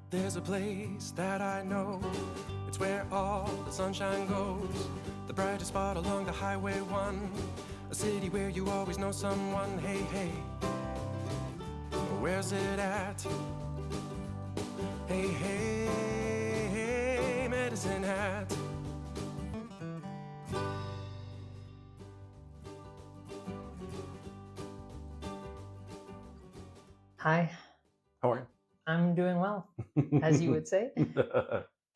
There's a place that I know, it's where all the sunshine goes, the brightest spot along the highway 1, a city where you always know someone. Hey, hey, where's it at? Hey, hey, hey, Medicine Hat. Hi, How are I'm doing well, as you would say. you?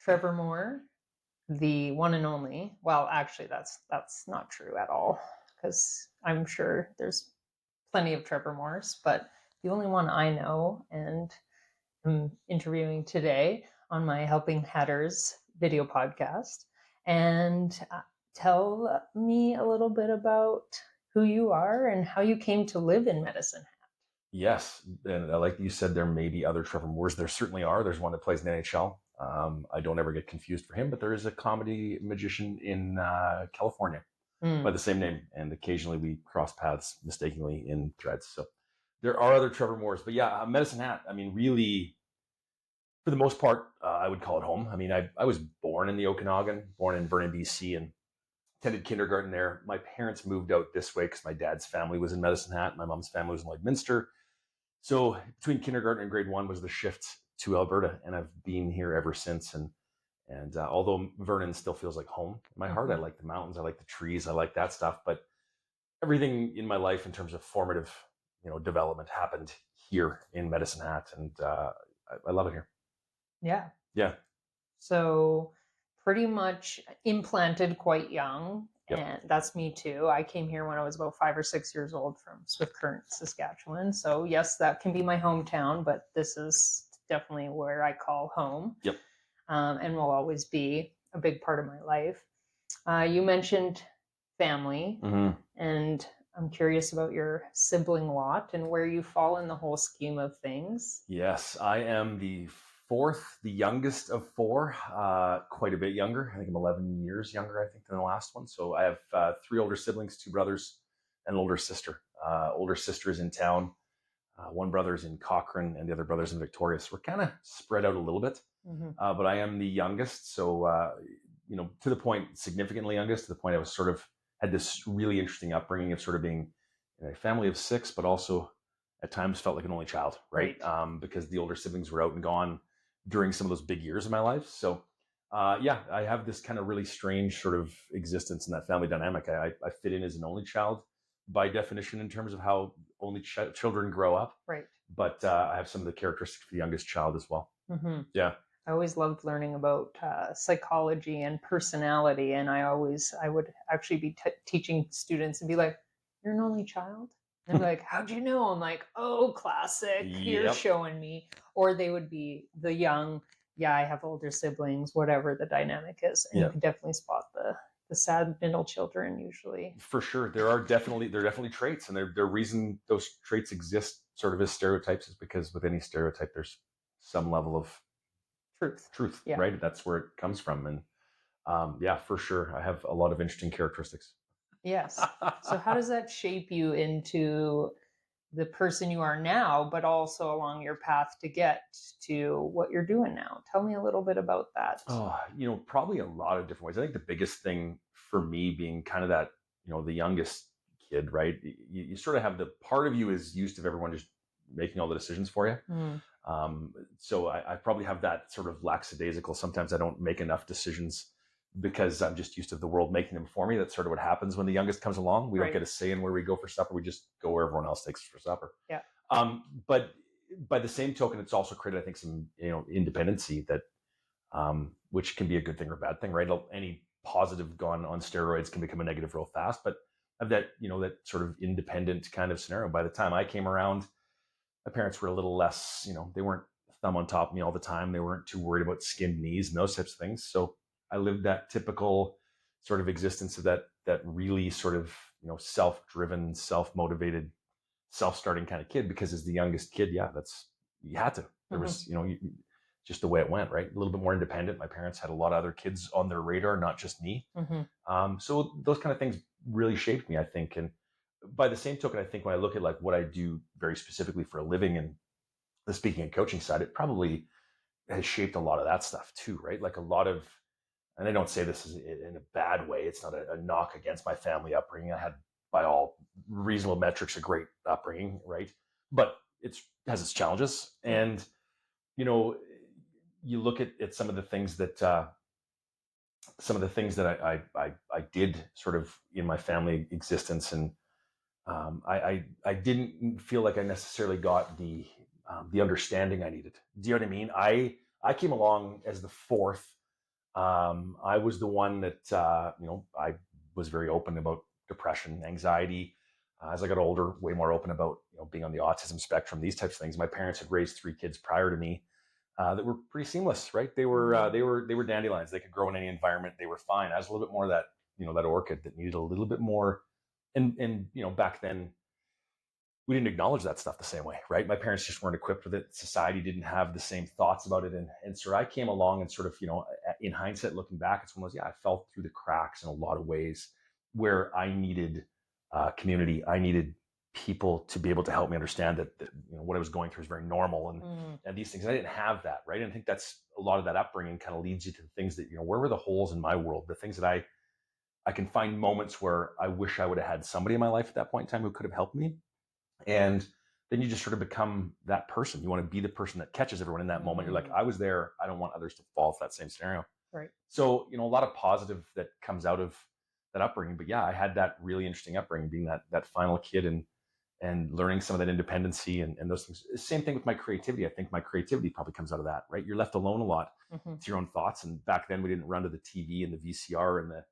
Trevor Moore, the one and only. Well, actually, that's not true at all, because I'm sure there's plenty of Trevor Moores, but the only one I know, and I'm interviewing today on my Helping Hatters video podcast. And tell me a little bit about who you are and how you came to live in Medicine Hat. Yes, and like you said, there may be other Trevor Moores. There certainly are. There's one that plays in the NHL. I don't ever get confused for him, but there is a comedy magician in California by the same name, and occasionally we cross paths mistakenly in threads. So there are other Trevor Moores, but yeah, Medicine Hat. I mean, really, for the most part, I would call it home. I mean, I was born in the Okanagan, born in Vernon, BC, and attended kindergarten there. My parents moved out this way because my dad's family was in Medicine Hat. My mom's family was in Lloydminster. So between kindergarten and grade 1 was the shift to Alberta, and I've been here ever since. And although Vernon still feels like home in my heart, I like the mountains, I like the trees, I like that stuff. But everything in my life in terms of formative, development happened here in Medicine Hat, and I love it here. Yeah. Yeah. So pretty much implanted quite young. Yep. And that's me too. I came here when I was about 5 or 6 years old from Swift Current, Saskatchewan. So yes, that can be my hometown, but this is definitely where I call home. Yep. And will always be a big part of my life. You mentioned family, and I'm curious about your sibling lot and where you fall in the whole scheme of things. Yes, I am the fourth, the youngest of four, quite a bit younger. I think I'm 11 years younger, I think, than the last one. So I have 3 older siblings, 2 brothers, and an older sister. Older sister is in town. One brother's in Cochrane, and the other brother's in Victoria. So we're kind of spread out a little bit. But I am the youngest. So, to the point, significantly youngest, to the point I was sort of had this really interesting upbringing of sort of being in a family of 6, but also at times felt like an only child, right? Because the older siblings were out and gone during some of those big years of my life. So, I have this kind of really strange sort of existence in that family dynamic. I fit in as an only child by definition in terms of how only children grow up. Right. But I have some of the characteristics of the youngest child as well. Yeah. I always loved learning about psychology and personality, and I would actually be teaching students and be like, "You're an only child?" And they're like, "How'd you know?" I'm like, "Oh, classic. You're Yep. showing me." Or they would be the young, "Yeah, I have older siblings," whatever the dynamic is. And you can definitely spot the sad middle children usually. For sure. There are definitely traits, and the reason those traits exist sort of as stereotypes is because with any stereotype, there's some level of truth, Yeah. right? That's where it comes from. And for sure. I have a lot of interesting characteristics. Yes. So how does that shape you into the person you are now, but also along your path to get to what you're doing now? Tell me a little bit about that. Oh, probably a lot of different ways. I think the biggest thing for me being kind of that, the youngest kid, right? You sort of have the part of you is used to everyone just making all the decisions for you. So I probably have that sort of lackadaisical. Sometimes I don't make enough decisions because I'm just used to the world making them for me. That's sort of what happens when the youngest comes along. We don't get a say in where we go for supper. We just go where everyone else takes us for supper. Yeah. But by the same token, it's also created, I think, some independency that which can be a good thing or a bad thing, right? Any positive gone on steroids can become a negative real fast. But of that, that sort of independent kind of scenario. By the time I came around, my parents were a little less, they weren't thumb on top of me all the time. They weren't too worried about skinned knees and those types of things. So I lived that typical sort of existence of that really sort of, self-driven, self-motivated, self-starting kind of kid, because as the youngest kid, you had to. There was, just the way it went, right? A little bit more independent. My parents had a lot of other kids on their radar, not just me. So those kind of things really shaped me, I think. And by the same token, I think when I look at like what I do very specifically for a living and the speaking and coaching side, it probably has shaped a lot of that stuff too, right? Like a lot of, and I don't say this in a bad way. It's not a knock against my family upbringing. I had, by all reasonable metrics, a great upbringing, right? But it has its challenges. And, you know, you look at some of the things that I did sort of in my family existence, and I didn't feel like I necessarily got the understanding I needed. Do you know what I mean? I came along as the fourth. I was the one that I was very open about depression, anxiety. As I got older, way more open about being on the autism spectrum, these types of things. My parents had raised 3 kids prior to me that were pretty seamless, right? They were dandelions. They could grow in any environment. They were fine. I was a little bit more that that orchid that needed a little bit more. And back then we didn't acknowledge that stuff the same way, right? My parents just weren't equipped with it. Society didn't have the same thoughts about it. And so I came along and sort of, in hindsight, looking back, it's one of those, I fell through the cracks in a lot of ways where I needed community. I needed people to be able to help me understand that what I was going through is very normal and these things. I didn't have that, right? And I think that's a lot of that upbringing kind of leads you to the things that, where were the holes in my world, the things that I can find moments where I wish I would have had somebody in my life at that point in time who could have helped me. And then you just sort of become that person. You want to be the person that catches everyone in that moment. You're like, I was there. I don't want others to fall into that same scenario. Right. So, a lot of positive that comes out of that upbringing. But yeah, I had that really interesting upbringing, being that final kid and learning some of that independency and those things. Same thing with my creativity. I think my creativity probably comes out of that, right? You're left alone a lot to your own thoughts. And back then we didn't run to the TV and the VCR and the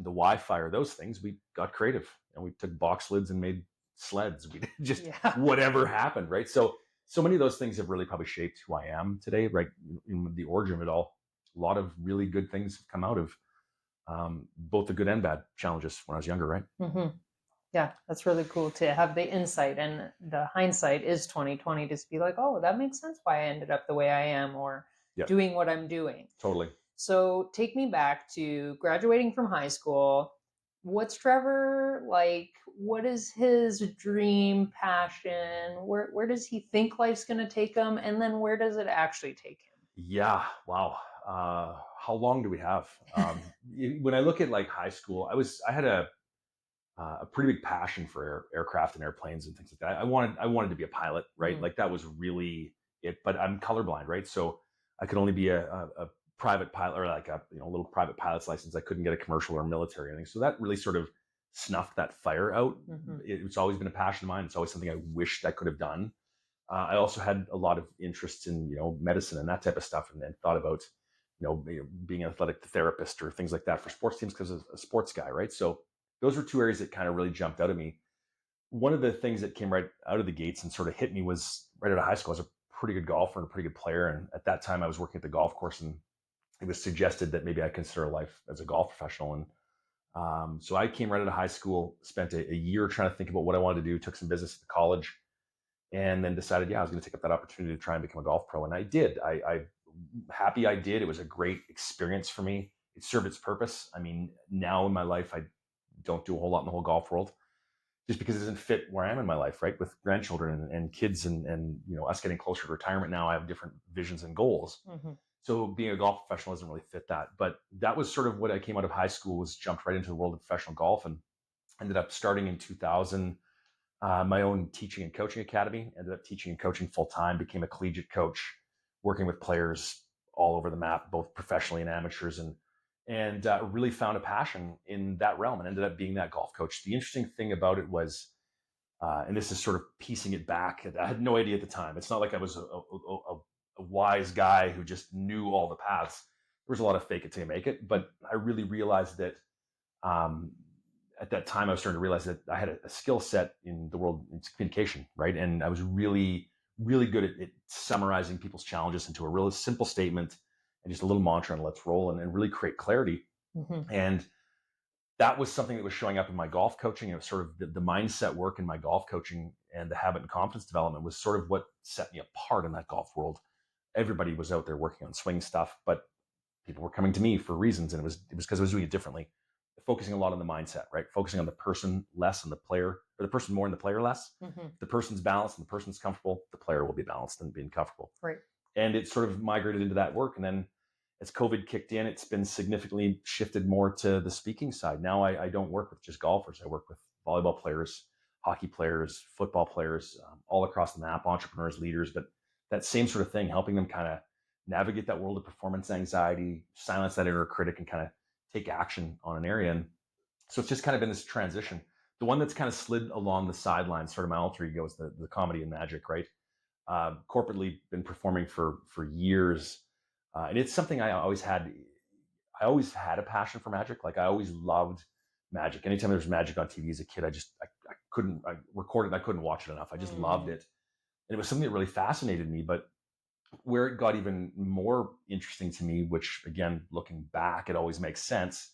Wi-Fi or those things. We got creative and we took box lids and made sleds. We just whatever happened, right? So many of those things have really probably shaped who I am today, right? In the origin of it all, a lot of really good things have come out of both the good and bad challenges when I was younger, right? Yeah, that's really cool to have the insight, and the hindsight is 2020 to be like, oh, that makes sense why I ended up the way I am or doing what I'm doing. Totally. So take me back to graduating from high school. What's Trevor like? What is his dream, passion? Where does he think life's going to take him? And then where does it actually take him? Yeah. Wow. How long do we have? When I look at like high school, I had a pretty big passion for aircraft and airplanes and things like that. I wanted to be a pilot, right? Like that was really it. But I'm colorblind, right? So I could only be a private pilot or like a little private pilot's license. I couldn't get a commercial or military or anything. So that really sort of snuffed that fire out. It's always been a passion of mine. It's always something I wished I could have done. I also had a lot of interest in medicine and that type of stuff, and thought about being an athletic therapist or things like that for sports teams because I was a sports guy, right? So those were 2 areas that kind of really jumped out at me. One of the things that came right out of the gates and sort of hit me was right out of high school. I was a pretty good golfer and a pretty good player, and at that time I was working at the golf course, and it was suggested that maybe I consider a life as a golf professional. And so I came right out of high school, spent a year trying to think about what I wanted to do, took some business at college, and then decided, I was going to take up that opportunity to try and become a golf pro. And I did. I'm happy I did. It was a great experience for me. It served its purpose. I mean, now in my life, I don't do a whole lot in the whole golf world just because it doesn't fit where I am in my life, right? With grandchildren and kids and us getting closer to retirement now, I have different visions and goals. So being a golf professional doesn't really fit that. But that was sort of what I came out of high school, was jumped right into the world of professional golf, and ended up starting in 2000 my own teaching and coaching academy. Ended up teaching and coaching full time, became a collegiate coach, working with players all over the map, both professionally and amateurs, and really found a passion in that realm and ended up being that golf coach. The interesting thing about it was, and this is sort of piecing it back, I had no idea at the time. It's not like I was a wise guy who just knew all the paths. There was a lot of fake it till you make it, but I really realized that at that time I was starting to realize that I had a skill set in the world, it's communication, right? And I was really, really good at summarizing people's challenges into a really simple statement and just a little mantra and let's roll and really create clarity. And that was something that was showing up in my golf coaching. It was sort of the mindset work in my golf coaching, and the habit and confidence development was sort of what set me apart in that golf world. Everybody was out there working on swing stuff, but people were coming to me for reasons, and it was because I was doing it differently, focusing a lot on the mindset, right? Focusing on the person less and the player, or the person more and the player less. If the person's balanced and the person's comfortable, the player will be balanced and being comfortable. Right. And it sort of migrated into that work. And then as COVID kicked in, it's been significantly shifted more to the speaking side. Now I don't work with just golfers. I work with volleyball players, hockey players, football players, all across the map, entrepreneurs, leaders, but that same sort of thing, helping them kind of navigate that world of performance anxiety, silence that inner critic, and kind of take action on an area. And so it's just kind of been this transition. The one that's kind of slid along the sidelines, sort of my alter ego, is the comedy and magic, right? Corporately been performing for years, and it's something I always had. I always had a passion for magic. Like I always loved magic. Anytime there was magic on TV as a kid, I couldn't I recorded. I couldn't watch it enough. I just loved it, and it was something that really fascinated me. But where it got even more interesting to me, which again, looking back, it always makes sense.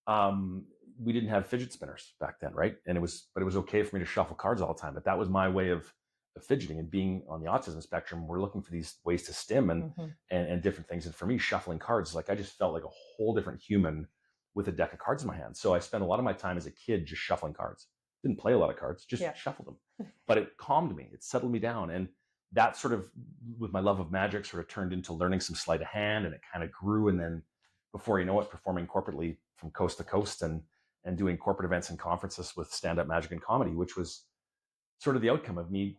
Um, we didn't have fidget spinners back then, right? And it was okay for me to shuffle cards all the time. But that was my way of fidgeting. And being on the autism spectrum, we're looking for these ways to stim and different things. And for me, shuffling cards, like I just felt like a whole different human with a deck of cards in my hand. So I spent a lot of my time as a kid just shuffling cards. Didn't play a lot of cards, just shuffled them. But it calmed me. It settled me down. And that sort of, with my love of magic, sort of turned into learning some sleight of hand, and it kind of grew. And then before you know it, performing corporately from coast to coast and doing corporate events and conferences with stand-up magic and comedy, which was sort of the outcome of me,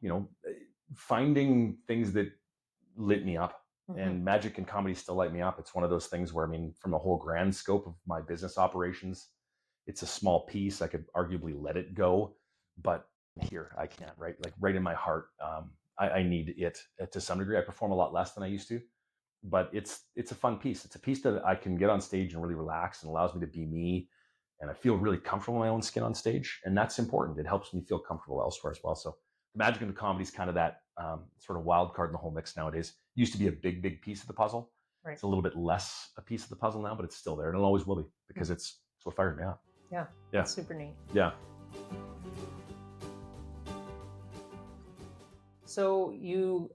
finding things that lit me up. And magic and comedy still light me up. It's one of those things where, I mean, from the whole grand scope of my business operations, it's a small piece. I could arguably let it go, but here I can't, right? Like right in my heart, I need it to some degree. I perform a lot less than I used to, but it's a fun piece. It's a piece that I can get on stage and really relax, and allows me to be me. And I feel really comfortable in my own skin on stage. And that's important. It helps me feel comfortable elsewhere as well. So the magic and the comedy is kind of that sort of wild card in the whole mix nowadays. It used to be a big piece of the puzzle. Right. It's a little bit less a piece of the puzzle now, but it's still there. And it always will be, because it's what fires me up. Yeah. Yeah. That's super neat. Yeah. So you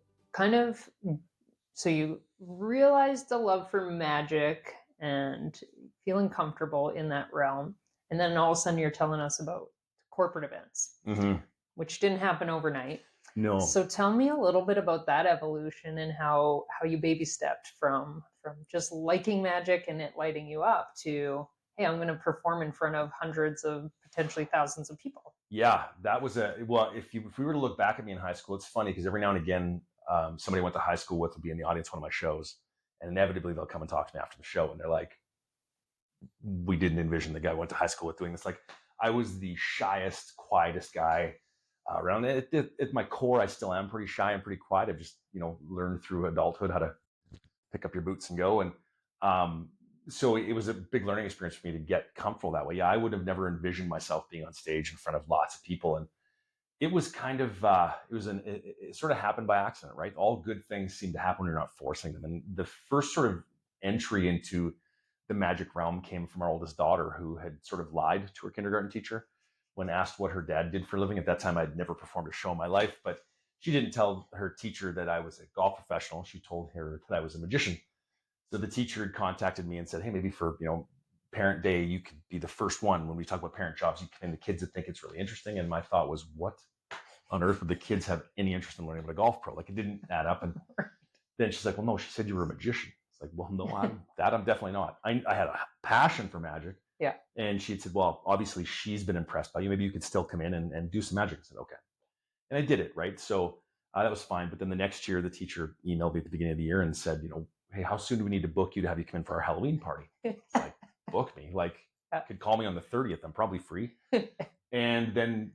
realized the love for magic and feeling comfortable in that realm. And then all of a sudden you're telling us about corporate events, which didn't happen overnight. No. So tell me a little bit about that evolution and how you baby stepped from just liking magic and it lighting you up to, hey, I'm going to perform in front of hundreds of potentially thousands of people. Yeah, that was if we were to look back at me in high school, it's funny because every now and again, somebody I went to high school with will be in the audience of one of my shows, and inevitably they'll come and talk to me after the show, and they're like, we didn't envision the guy I went to high school with doing this. Like, I was the shyest, quietest guy around. At my core, I still am pretty shy and pretty quiet. I've just, learned through adulthood how to pick up your boots and go. And so it was a big learning experience for me to get comfortable that way. Yeah, I would have never envisioned myself being on stage in front of lots of people. And it was kind of, it sort of happened by accident, right? All good things seem to happen when you're not forcing them. And the first sort of entry into the magic realm came from our oldest daughter, who had sort of lied to her kindergarten teacher when asked what her dad did for a living. At that time, I'd never performed a show in my life, but she didn't tell her teacher that I was a golf professional. She told her that I was a magician. So the teacher had contacted me and said, hey, maybe for, parent day, you could be the first one. When we talk about parent jobs, you can, the kids that think it's really interesting. And my thought was, what on earth would the kids have any interest in learning about a golf pro? Like, it didn't add up. And then she's like, well, no, she said you were a magician. It's like, well, no, I'm definitely not. I had a passion for magic. Yeah. And she said, well, obviously she's been impressed by you. Maybe you could still come in and do some magic. I said, okay. And I did it, right? So that was fine. But then the next year, the teacher emailed me at the beginning of the year and said, hey, how soon do we need to book you to have you come in for our Halloween party? It's like, book me. Like, could call me on the 30th. I'm probably free. And then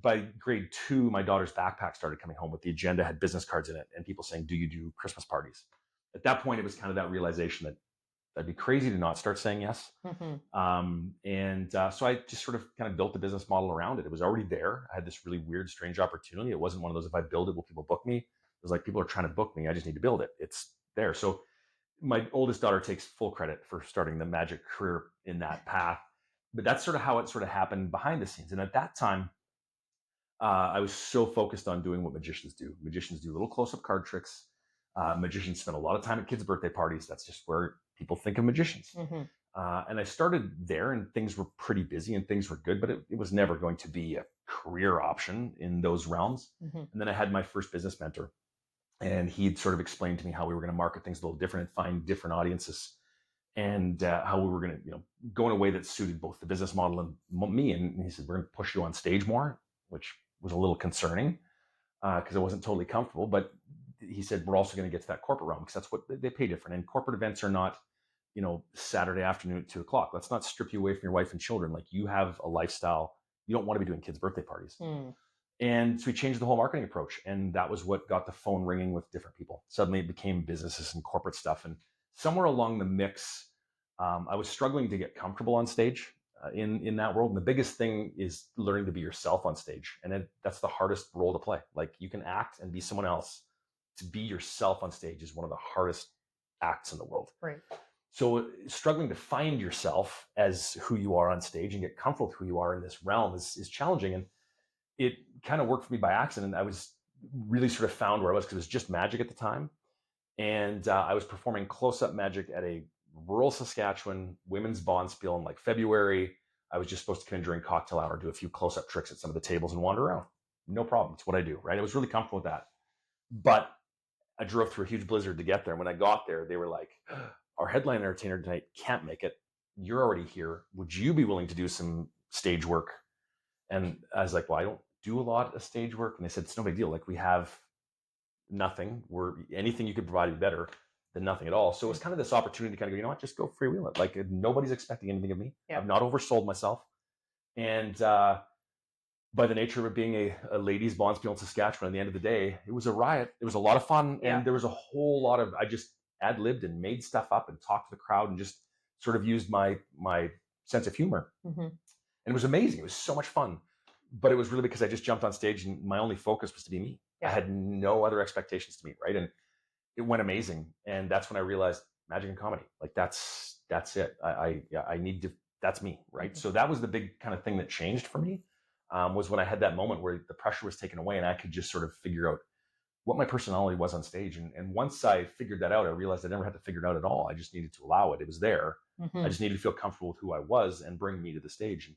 by grade 2, my daughter's backpack started coming home with the agenda, had business cards in it, and people saying, do you do Christmas parties? At that point, it was kind of that realization that that'd be crazy to not start saying yes. So I just sort of kind of built the business model around it. It was already there. I had this really weird, strange opportunity. It wasn't one of those, if I build it, will people book me? It was like, people are trying to book me. I just need to build it. It's there. So my oldest daughter takes full credit for starting the magic career in that path. But that's sort of how it sort of happened behind the scenes. And at that time, I was so focused on doing what magicians do. Magicians do little close-up card tricks. Magicians spend a lot of time at kids' birthday parties. That's just where people think of magicians. And I started there, and things were pretty busy and things were good, but it was never going to be a career option in those realms. And then I had my first business mentor. And he'd sort of explained to me how we were going to market things a little different and find different audiences, and how we were going to, go in a way that suited both the business model and me. And he said, we're going to push you on stage more, which was a little concerning because I wasn't totally comfortable. But he said, we're also going to get to that corporate realm because that's what they pay different. And corporate events are not, Saturday afternoon at 2 o'clock. Let's not strip you away from your wife and children. Like, you have a lifestyle. You don't want to be doing kids' birthday parties. Mm. And so we changed the whole marketing approach. And that was what got the phone ringing with different people. Suddenly it became businesses and corporate stuff. And somewhere along the mix, I was struggling to get comfortable on stage in that world. And the biggest thing is learning to be yourself on stage. And that's the hardest role to play. Like, you can act and be someone else. To be yourself on stage is one of the hardest acts in the world. Right. So struggling to find yourself as who you are on stage and get comfortable with who you are in this realm is challenging. And it kind of worked for me by accident. I was really sort of found where I was because it was just magic at the time. And I was performing close-up magic at a rural Saskatchewan women's bonspiel in like February. I was just supposed to come in during cocktail hour, do a few close-up tricks at some of the tables and wander around. No problem. It's what I do, right? I was really comfortable with that. But I drove through a huge blizzard to get there. And when I got there, they were like, our headline entertainer tonight can't make it. You're already here. Would you be willing to do some stage work? And I was like, well, I don't do a lot of stage work. And they said, it's no big deal. Like, we have nothing. Anything you could provide is better than nothing at all. So it was kind of this opportunity to kind of go, you know what, just go freewheel it. Like, nobody's expecting anything of me. Yeah. I've not oversold myself. And by the nature of it being a ladies' bonspiel in Saskatchewan, at the end of the day, it was a riot. It was a lot of fun. Yeah. And there was a whole lot of, I just ad-libbed and made stuff up and talked to the crowd and just sort of used my sense of humor. Mm-hmm. And it was amazing. It was so much fun. But it was really because I just jumped on stage and my only focus was to be me. Yeah. I had no other expectations to meet, right? And it went amazing. And that's when I realized magic and comedy, like that's it. I need to, that's me, right? Mm-hmm. So that was the big kind of thing that changed for me, was when I had that moment where the pressure was taken away and I could just sort of figure out what my personality was on stage. And once I figured that out, I realized I never had to figure it out at all. I just needed to allow it. It was there. Mm-hmm. I just needed to feel comfortable with who I was and bring me to the stage. And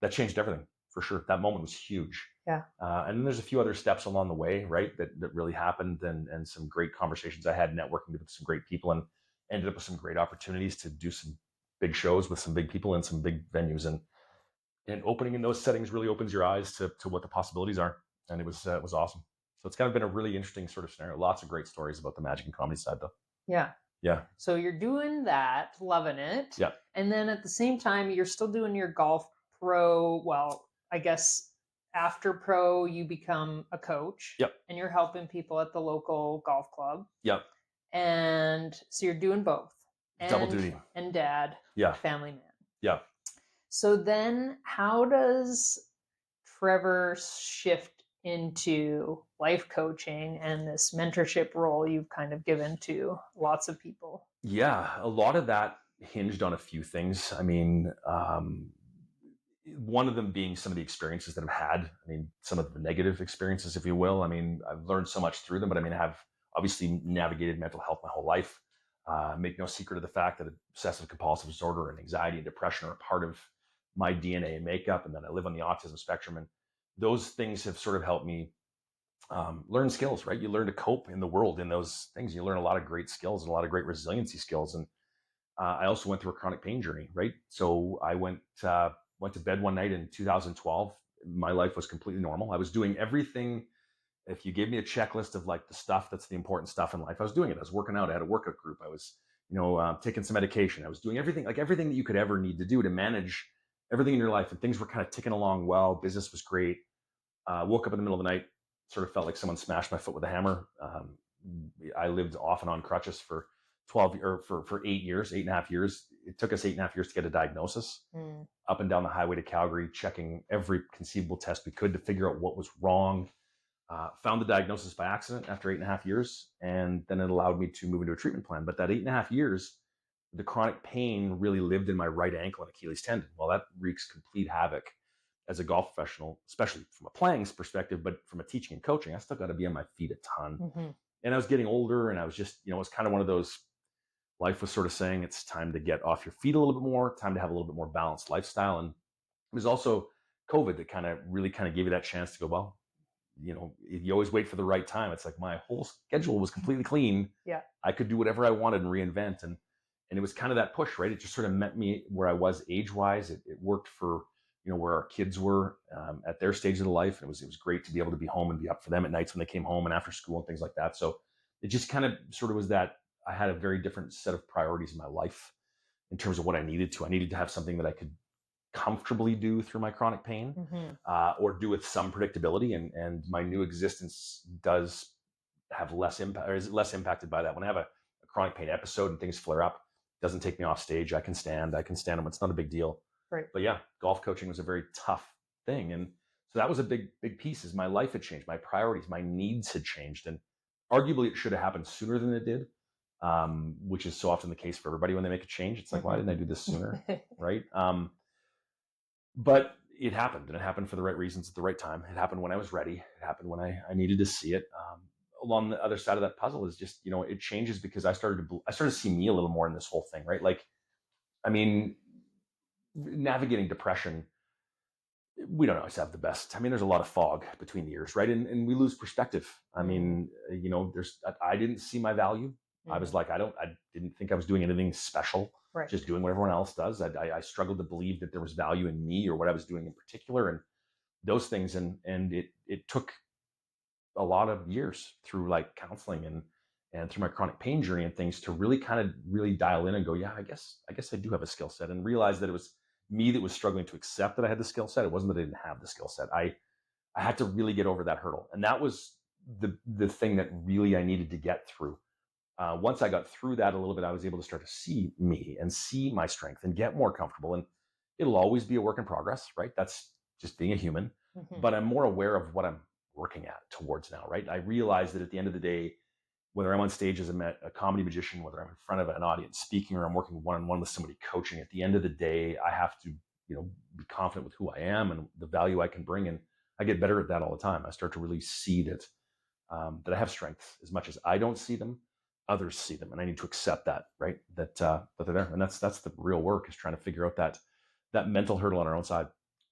that changed everything. For sure. That moment was huge. Yeah. And then there's a few other steps along the way, right, that really happened, and some great conversations I had networking with some great people, and ended up with some great opportunities to do some big shows with some big people in some big venues. And opening in those settings really opens your eyes to what the possibilities are. And it was awesome. So it's kind of been a really interesting sort of scenario. Lots of great stories about the magic and comedy side, though. Yeah. Yeah. So you're doing that, loving it. Yeah. And then at the same time, you're still doing your golf pro. Well, I guess after pro, you become a coach. Yep. And you're helping people at the local golf club. Yep. And so you're doing both. Double duty. And dad. Yeah. Family man. Yeah. So then how does Trevor shift into life coaching and this mentorship role you've kind of given to lots of people? Yeah, a lot of that hinged on a few things. I mean, one of them being some of the experiences that I've had. I mean, some of the negative experiences, if you will. I mean, I've learned so much through them, but I mean, I have obviously navigated mental health my whole life. Make no secret of the fact that obsessive compulsive disorder and anxiety and depression are a part of my DNA and makeup. And then I live on the autism spectrum. And those things have sort of helped me learn skills, right? You learn to cope in the world in those things. You learn a lot of great skills and a lot of great resiliency skills. And I also went through a chronic pain journey, right? So I went to bed one night in 2012. My life was completely normal. I was doing everything. If you gave me a checklist of like the stuff that's the important stuff in life, I was doing it. I was working out. I had a workout group. I was, taking some medication. I was doing everything that you could ever need to do to manage everything in your life. And things were kind of ticking along well. Business was great. Woke up in the middle of the night, sort of felt like someone smashed my foot with a hammer. I lived off and on crutches for 8.5 years. It took us 8.5 years to get a diagnosis. Up and down the highway to Calgary, checking every conceivable test we could to figure out what was wrong. Found the diagnosis by accident after 8.5 years, and then it allowed me to move into a treatment plan. But that 8.5 years, the chronic pain really lived in my right ankle and Achilles tendon. Well, that wreaks complete havoc as a golf professional, especially from a playing perspective, but from a teaching and coaching, I still got to be on my feet a ton. Mm-hmm. And I was getting older, and I was just, it was kind of one of those, life was sort of saying it's time to get off your feet a little bit more, time to have a little bit more balanced lifestyle. And it was also COVID that really gave you that chance to go, well, you always wait for the right time. It's like my whole schedule was completely clean. Yeah. I could do whatever I wanted and reinvent. And it was kind of that push, right? It just sort of met me where I was age wise. It worked for, where our kids were at their stage of the life. And it was great to be able to be home and be up for them at nights when they came home and after school and things like that. So it just kind of sort of was that I had a very different set of priorities in my life in terms of what I needed to. I needed to have something that I could comfortably do through my chronic pain, or do with some predictability. And my new existence does have less impact, or is less impacted by that. When I have a chronic pain episode and things flare up, it doesn't take me off stage. I can stand them. It's not a big deal. Right. But yeah, golf coaching was a very tough thing. And so that was a big piece. Is my life had changed, my priorities, my needs had changed. And arguably it should have happened sooner than it did. Which is so often the case for everybody when they make a change. It's like, why didn't I do this sooner? Right. But it happened, and it happened for the right reasons at the right time. It happened when I was ready. It happened when I needed to see it. Along the other side of that puzzle is just, it changes because I started to see me a little more in this whole thing, right? Like, I mean, navigating depression, we don't always have the best. I mean, there's a lot of fog between the ears, right? And we lose perspective. I mean, I didn't see my value. I was like, I didn't think I was doing anything special. Right. Just doing what everyone else does. I struggled to believe that there was value in me or what I was doing in particular, and those things. And it took a lot of years through like counseling and through my chronic pain journey and things to really kind of really dial in and go, yeah, I guess I do have a skill set, and realize that it was me that was struggling to accept that I had the skill set. It wasn't that I didn't have the skill set. I had to really get over that hurdle, and that was the thing that really I needed to get through. Once I got through that a little bit, I was able to start to see me and see my strength and get more comfortable. And it'll always be a work in progress, right? That's just being a human. But I'm more aware of what I'm working at towards now, right? I realize that at the end of the day, whether I'm on stage as a comedy magician, whether I'm in front of an audience speaking, or I'm working one-on-one with somebody coaching, at the end of the day, I have to, be confident with who I am and the value I can bring. And I get better at that all the time. I start to really see that I have strengths. As much as I don't see them, others see them, and I need to accept that, right? That they're there, and that's the real work, is trying to figure out that mental hurdle on our own side.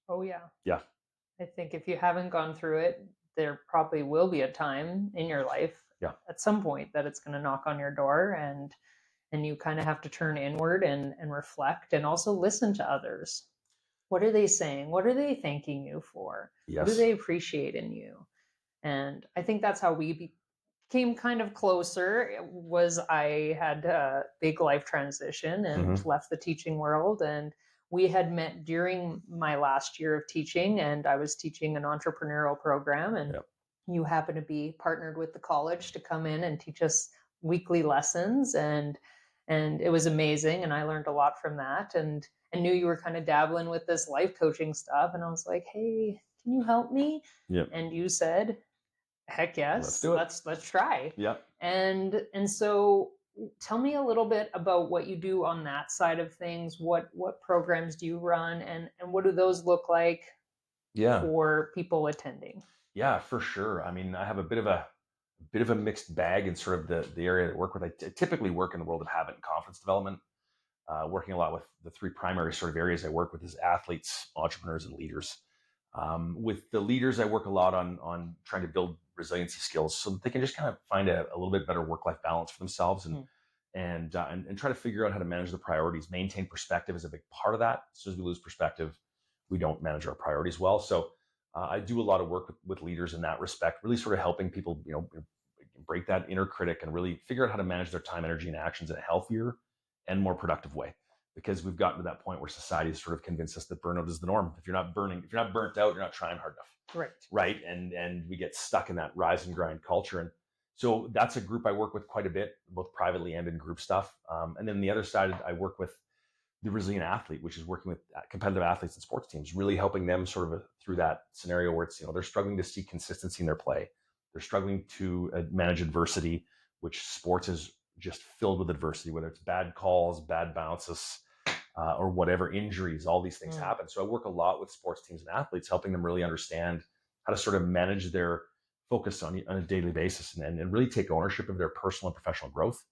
Oh yeah. Yeah. I think if you haven't gone through it, there probably will be a time in your life, at some point, that it's going to knock on your door, and you kind of have to turn inward and reflect, and also listen to others. What are they saying? What are they thanking you for? Yes. What do they appreciate in you? And I think that's how we became kind of closer. I had a big life transition and left the teaching world, and we had met during my last year of teaching, and I was teaching an entrepreneurial program, and you happen to be partnered with the college to come in and teach us weekly lessons, and it was amazing, and I learned a lot from that, and I knew you were kind of dabbling with this life coaching stuff, and I was like, hey, can you help me? And you said, heck yes, let's do it. Let's try. And so tell me a little bit about what you do on that side of things. What programs do you run, and what do those look like for people attending? Yeah, for sure. I mean, I have a bit of a mixed bag in sort of the area that I work with. I typically work in the world of habit and confidence development, working a lot with the three primary sort of areas I work with is athletes, entrepreneurs, and leaders. With the leaders, I work a lot on trying to build resiliency skills so that they can just kind of find a little bit better work-life balance for themselves, and try to figure out how to manage the priorities. Maintain perspective is a big part of that. As soon as we lose perspective, we don't manage our priorities well. So I do a lot of work with leaders in that respect, really sort of helping people, break that inner critic and really figure out how to manage their time, energy, and actions in a healthier and more productive way. Because we've gotten to that point where society has sort of convinced us that burnout is the norm. If you're not burnt out, you're not trying hard enough. Right. And we get stuck in that rise and grind culture. And so that's a group I work with quite a bit, both privately and in group stuff. And then the other side, I work with the resilient athlete, which is working with competitive athletes and sports teams, really helping them sort of through that scenario where it's, they're struggling to see consistency in their play. They're struggling to manage adversity, which sports is just filled with adversity, whether it's bad calls, bad bounces, or whatever, injuries, all these things happen. So I work a lot with sports teams and athletes, helping them really understand how to sort of manage their focus on a daily basis and really take ownership of their personal and professional growth.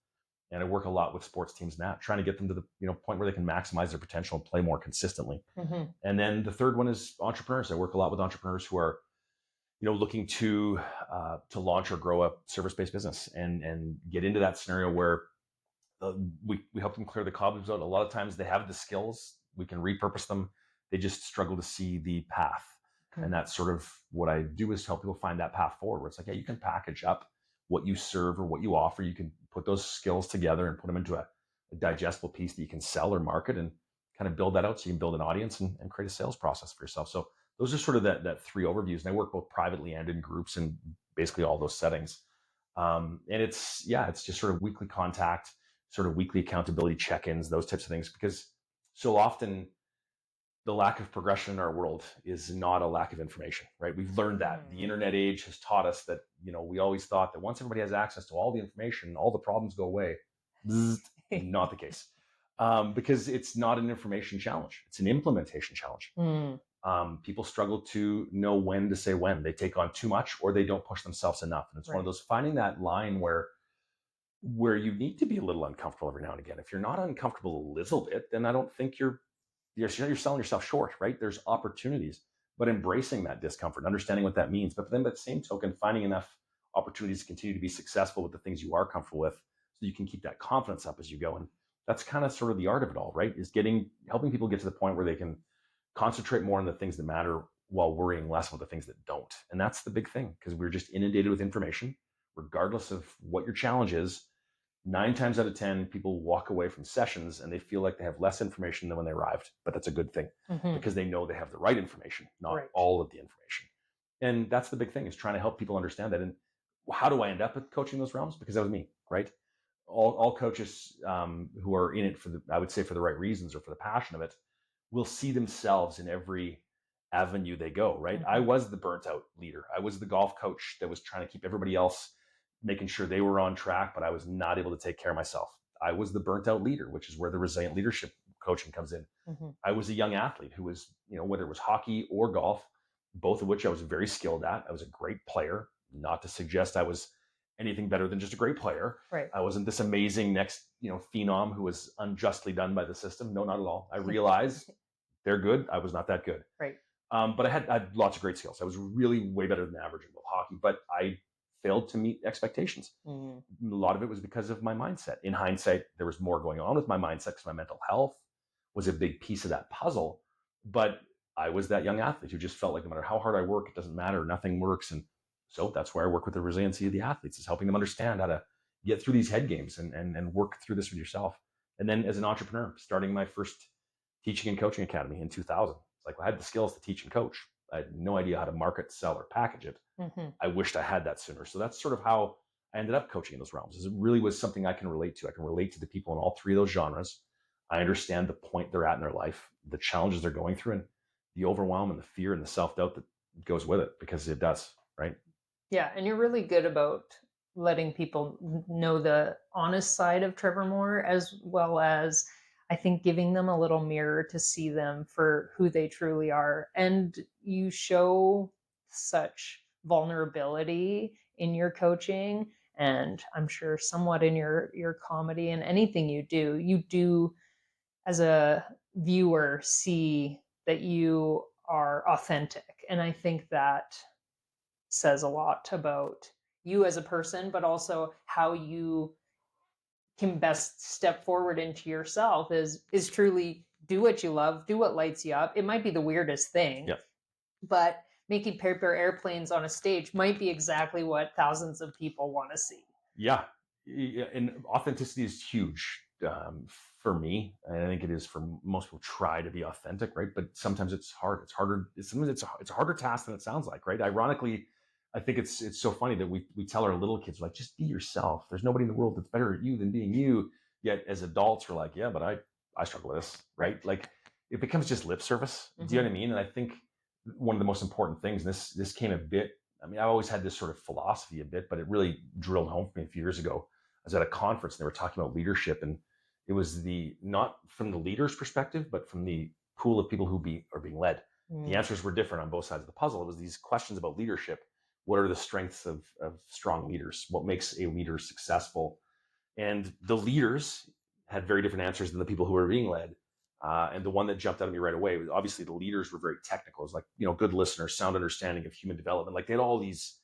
And I work a lot with sports teams now, trying to get them to the point where they can maximize their potential and play more consistently. And then the third one is entrepreneurs. I work a lot with entrepreneurs who are looking to launch or grow a service-based business and get into that scenario where we help them clear the cobwebs out. A lot of times they have the skills, we can repurpose them. They just struggle to see the path. And that's sort of what I do, is help people find that path forward, where it's like, yeah, you can package up what you serve or what you offer. You can put those skills together and put them into a digestible piece that you can sell or market, and kind of build that out so you can build an audience and create a sales process for yourself. So those are sort of that three overviews. And I work both privately and in groups and basically all those settings. And it's just sort of weekly contact, sort of weekly accountability check-ins, those types of things, because so often the lack of progression in our world is not a lack of information, right? We've learned that. The internet age has taught us that, we always thought that once everybody has access to all the information, all the problems go away. Not the case. Because it's not an information challenge. It's an implementation challenge. People struggle to know when to say when. They take on too much, or they don't push themselves enough. And it's one of those, finding that line where you need to be a little uncomfortable every now and again. If you're not uncomfortable a little bit, then I don't think you're selling yourself short, right? There's opportunities, but embracing that discomfort, understanding what that means. But then by the same token, finding enough opportunities to continue to be successful with the things you are comfortable with, so you can keep that confidence up as you go. And that's kind of sort of the art of it all, right? Is helping people get to the point where they can concentrate more on the things that matter while worrying less about the things that don't. And that's the big thing, because we're just inundated with information, regardless of what your challenge is. 9 times out of 10, people walk away from sessions and they feel like they have less information than when they arrived. But that's a good thing, because they know they have the right information, not all of the information. And that's the big thing, is trying to help people understand that. And how do I end up at coaching those realms? Because that was me, right? All coaches who are in it I would say for the right reasons, or for the passion of it, will see themselves in every avenue they go, right? I was the burnt out leader. I was the golf coach that was trying to keep everybody else, making sure they were on track, but I was not able to take care of myself. I was the burnt out leader, which is where the resilient leadership coaching comes in. I was a young athlete who was, whether it was hockey or golf, both of which I was very skilled at. I was a great player, not to suggest I was anything better than just a great player. I wasn't this amazing next, phenom who was unjustly done by the system. No, not at all. I realized they're good. I was not that good. But I had lots of great skills. I was really way better than average in both hockey, but I failed to meet expectations. A lot of it was because of my mindset. In hindsight, there was more going on with my mindset, because my mental health was a big piece of that puzzle. But I was that young athlete who just felt like no matter how hard I work, it doesn't matter, nothing works. And so that's where I work with the resiliency of the athletes, is helping them understand how to get through these head games and work through this with yourself. And then as an entrepreneur, starting my first teaching and coaching academy in 2000, it's like, I had the skills to teach and coach. I had no idea how to market, sell, or package it. I wished I had that sooner. So that's sort of how I ended up coaching in those realms. It really was something I can relate to. I can relate to the people in all three of those genres. I understand the point they're at in their life, the challenges they're going through, and the overwhelm and the fear and the self-doubt that goes with it, because it does, right? Yeah, and you're really good about letting people know the honest side of Trevor Moore, as well as, I think, giving them a little mirror to see them for who they truly are. And you show such vulnerability in your coaching, and I'm sure somewhat in your comedy, and anything you do as a viewer see that you are authentic. And I think that says a lot about you as a person, but also how you can best step forward into yourself is truly do what you love, do what lights you up. It might be the weirdest thing, but making paper airplanes on a stage might be exactly what thousands of people want to see. Yeah. And authenticity is huge for me. And I think it is for most people. Try to be authentic, right? But sometimes it's hard. It's harder. Sometimes it's a harder task than it sounds like, right? Ironically, I think it's so funny that we tell our little kids, like, just be yourself. There's nobody in the world that's better at you than being you. Yet as adults, we're like, yeah, but I struggle with this, right? Like, it becomes just lip service. Do you know what I mean? And I think one of the most important things, and this came a bit, I mean, I always had this sort of philosophy a bit, but it really drilled home for me a few years ago. I was at a conference and they were talking about leadership, and it was not from the leader's perspective, but from the pool of people who are being led. The answers were different on both sides of the puzzle. It was these questions about leadership. What are the strengths of strong leaders? What makes a leader successful? And the leaders had very different answers than the people who were being led. And the one that jumped out at me right away was obviously the leaders were very technical. It was like, good listeners, sound understanding of human development. Like they had all these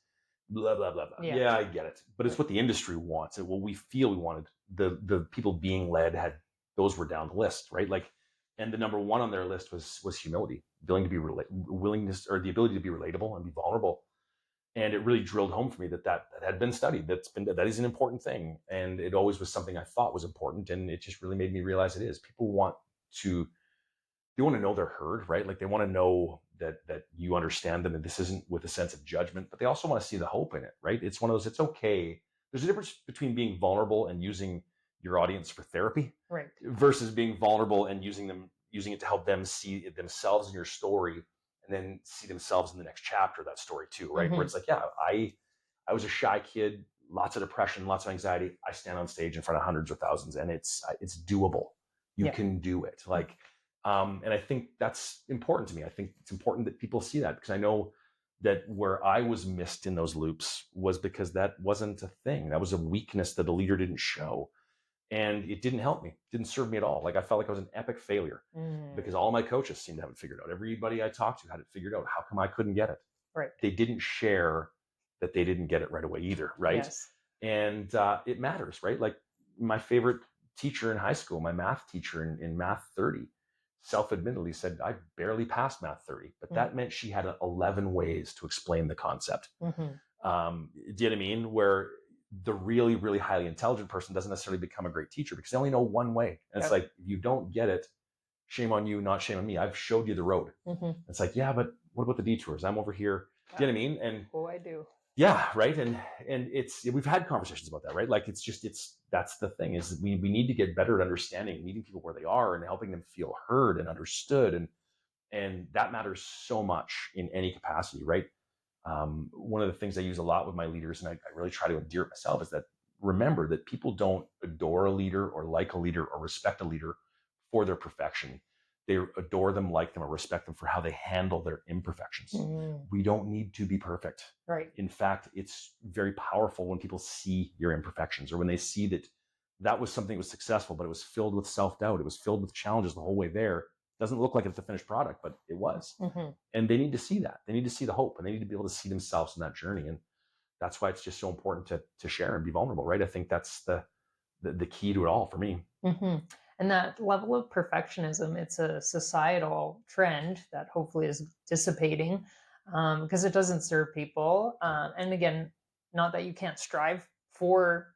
blah, blah, blah, blah. Yeah, I get it. But it's what the industry wants. And what we feel we wanted. The people being led those were down the list, right? Like, and the number one on their list was humility, willingness, or the ability to be relatable and be vulnerable. And it really drilled home for me that had been studied. That is an important thing. And it always was something I thought was important. And it just really made me realize it is. People want to know they're heard, right? Like they want to know that you understand them and this isn't with a sense of judgment, but they also want to see the hope in it, right? It's one of those, it's okay. There's a difference between being vulnerable and using your audience for therapy, right, versus being vulnerable and using it to help them see themselves in your story and then see themselves in the next chapter of that story too, right? Where it's like, yeah, I was a shy kid, lots of depression, lots of anxiety. I stand on stage in front of hundreds of thousands and it's doable. You can do it. Like, and I think that's important to me. I think it's important that people see that, because I know that where I was missed in those loops was because that wasn't a thing. That was a weakness that a leader didn't show. And it didn't help me. It didn't serve me at all. Like I felt like I was an epic failure because all my coaches seemed to have it figured out. Everybody I talked to had it figured out. How come I couldn't get it? Right. They didn't share that they didn't get it right away either, right? Yes. And it matters, right? Like my favorite teacher in high school, my math teacher in Math 30, self-admittedly said, I barely passed Math 30, but that meant she had 11 ways to explain the concept. Do you know what I mean? Where the really, really highly intelligent person doesn't necessarily become a great teacher because they only know one way. And it's like, if you don't get it, shame on you, not shame on me. I've showed you the road. It's like, yeah, but what about the detours? I'm over here. Do you know what I mean? And I do. Yeah, right. And we've had conversations about that, right? Like that's the thing, is we need to get better at understanding, meeting people where they are and helping them feel heard and understood. And that matters so much in any capacity, right? One of the things I use a lot with my leaders, and I really try to endear it myself, is that remember that people don't adore a leader or like a leader or respect a leader for their perfection. They adore them, like them, or respect them for how they handle their imperfections. We don't need to be perfect. Right. In fact, it's very powerful when people see your imperfections, or when they see that was something that was successful, but it was filled with self-doubt. It was filled with challenges the whole way there. Doesn't look like it's the finished product, but it was. And they need to see that. They need to see the hope, and they need to be able to see themselves in that journey. And that's why it's just so important to share and be vulnerable, right? I think that's the key to it all for me. And that level of perfectionism, it's a societal trend that hopefully is dissipating, because it doesn't serve people. And again, not that you can't strive for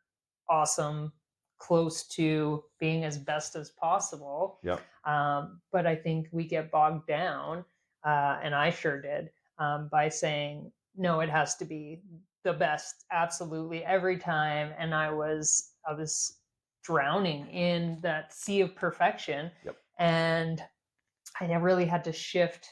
awesome, close to being as best as possible. Yeah. But I think we get bogged down, and I sure did, by saying, no, it has to be the best absolutely every time. And I was drowning in that sea of perfection. Yep. And I really had to shift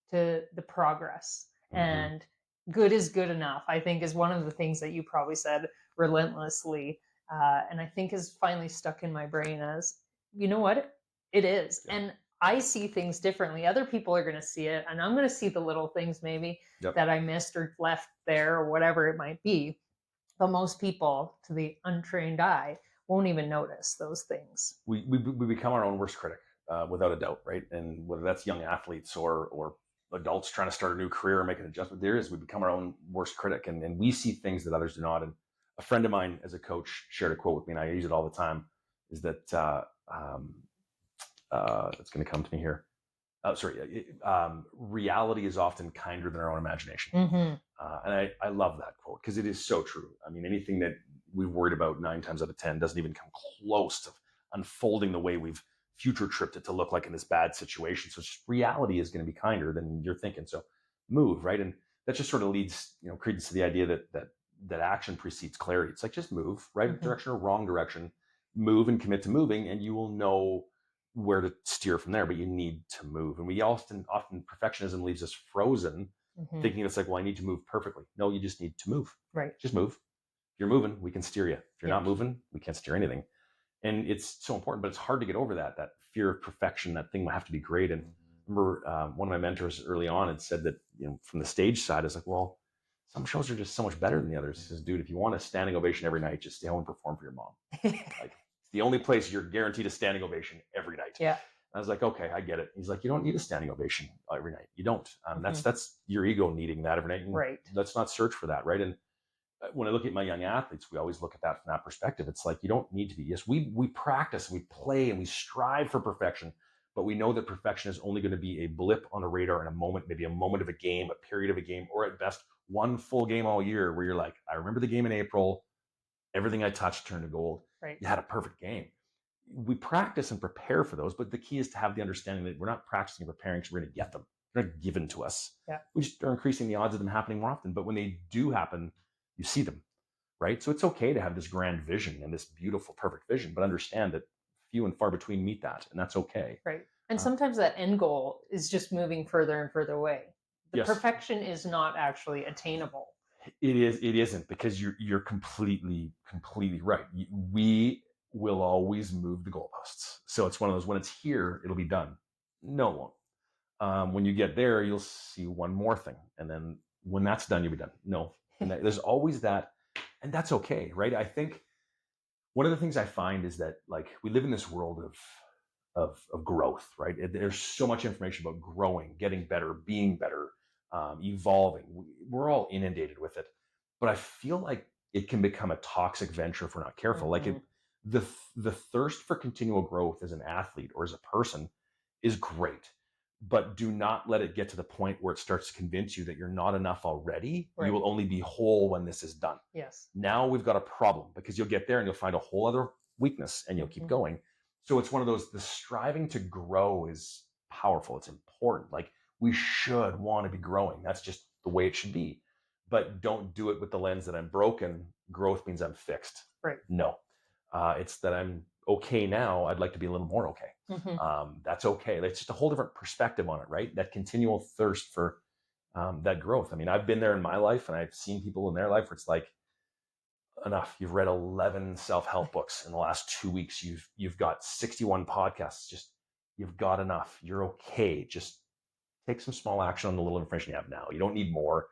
to the progress. And good is good enough, I think, is one of the things that you probably said relentlessly. And I think is finally stuck in my brain as, you know what? It is. Yeah. And I see things differently. Other people are going to see it, and I'm going to see the little things maybe that I missed or left there or whatever it might be. But most people, to the untrained eye, won't even notice those things. We become our own worst critic, without a doubt, right? And whether that's young athletes or adults trying to start a new career or make an adjustment, we become our own worst critic, and we see things that others do not. And a friend of mine as a coach shared a quote with me, and I use it all the time, is that it's going to come to me here. Reality is often kinder than our own imagination. And I love that quote because it is so true. I mean, anything that we've worried about 9 times out of 10 doesn't even come close to unfolding the way we've future tripped it to look like in this bad situation. So just reality is going to be kinder than you're thinking. So move, right? And that just sort of leads, credence to the idea that action precedes clarity. It's like, just move, right direction or wrong direction, move and commit to moving, and you will know where to steer from there, but you need to move. And we often perfectionism leaves us frozen, thinking it's like, well, I need to move perfectly. No, you just need to move. Right. Just move. If you're moving, we can steer you. If you're not moving, we can't steer anything. And it's so important, but it's hard to get over that fear of perfection, that thing will have to be great. And I remember one of my mentors early on had said that, from the stage side, it's like, well, some shows are just so much better than the others. He says, dude, if you want a standing ovation every night, just stay home and perform for your mom. Like, it's the only place you're guaranteed a standing ovation every night. Yeah. I was like, okay, I get it. He's like, you don't need a standing ovation every night. You don't. Mhm. That's your ego needing that every night. And Right. let's not search for that, right? And when I look at my young athletes, we always look at that from that perspective. It's like, you don't need to be. Yes, we practice, we play, and we strive for perfection, but we know that perfection is only going to be a blip on the radar in a moment, maybe a moment of a game, a period of a game, or at best one full game all year where you're like, I remember the game in April, everything I touched turned to gold. Right. You had a perfect game. We practice and prepare for those, but the key is to have the understanding that we're not practicing and preparing because we're going to get them. They're not given to us. Yeah. We just are increasing the odds of them happening more often. But when they do happen, you see them, right? So it's okay to have this grand vision and this beautiful, perfect vision, but understand that few and far between meet that, and that's okay. Right. And sometimes that end goal is just moving further and further away. The Yes. perfection is not actually attainable. It isn't, because you're completely right. We will always move the goalposts. So it's one of those, when it's here, it'll be done. No, it won't. When you get there, you'll see one more thing. And then when that's done, you'll be done. No. And there's always that. And that's okay, right? I think one of the things I find is that, like, we live in this world of growth, right? There's so much information about growing, getting better, being better, evolving. We're all inundated with it, but I feel like it can become a toxic venture if we're not careful. Mhm. Like the thirst for continual growth as an athlete or as a person is great, but do not let it get to the point where it starts to convince you that you're not enough already. Right. You will only be whole when this is done. Yes. Now we've got a problem, because you'll get there and you'll find a whole other weakness and you'll keep going. So it's one of those, the striving to grow is powerful. It's important. Like, we should want to be growing. That's just the way it should be. But don't do it with the lens that I'm broken. Growth means I'm fixed. Right. No. It's that I'm okay now. I'd like to be a little more okay. That's okay. It's just a whole different perspective on it, right? That continual thirst for that growth. I mean, I've been there in my life, and I've seen people in their life where it's like, enough. You've read 11 self-help books in the last 2 weeks. You've got 61 podcasts. Just, you've got enough. You're okay. Just take some small action on the little information you have now. You don't need more,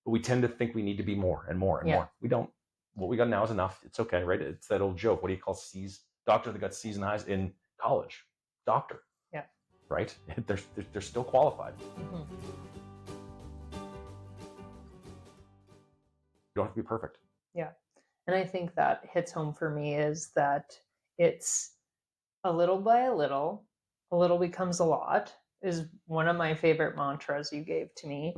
but we tend to think we need to be more and more and more. We don't. What we got now is enough. It's okay, right? It's that old joke. What do you call C's? Doctor that got C's and I's in college. Doctor. Yeah. Right? They're still qualified. Mhm. You don't have to be perfect. Yeah. And I think that hits home for me is that it's a little by a little becomes a lot, is one of my favorite mantras you gave to me,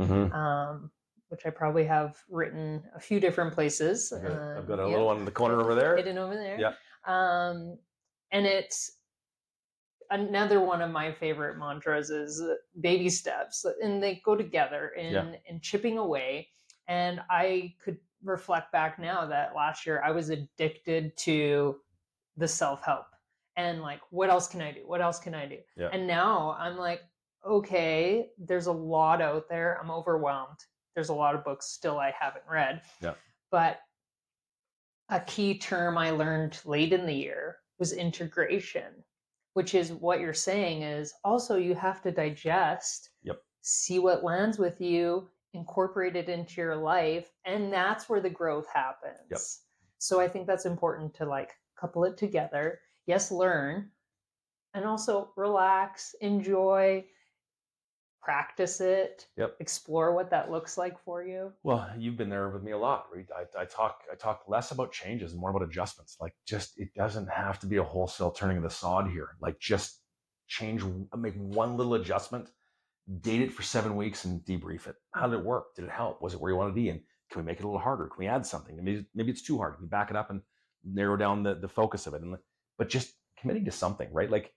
which I probably have written a few different places. I've got a little one in the corner over there. Hidden over there. Yeah. And it's another one of my favorite mantras is baby steps, and they go together in chipping away. And I could reflect back now that last year I was addicted to the self-help and like, what else can I do? What else can I do? Yeah. And now I'm like, okay, there's a lot out there. I'm overwhelmed. There's a lot of books still I haven't read. Yeah. But a key term I learned late in the year was integration, which is what you're saying is also you have to digest, see what lands with you, incorporate it into your life, and that's where the growth happens. So I think that's important to like couple it together. Yes, learn, and also relax, enjoy, practice it, explore what that looks like for you. Well, you've been there with me a lot. Right? I talk less about changes and more about adjustments. Like, just, it doesn't have to be a wholesale turning of the sod here. Like, just make one little adjustment, date it for 7 weeks, and debrief it. How did it work? Did it help? Was it where you want to be? And can we make it a little harder? Can we add something? Maybe it's too hard. Can we back it up and narrow down the focus of it? But just committing to something, right? Like,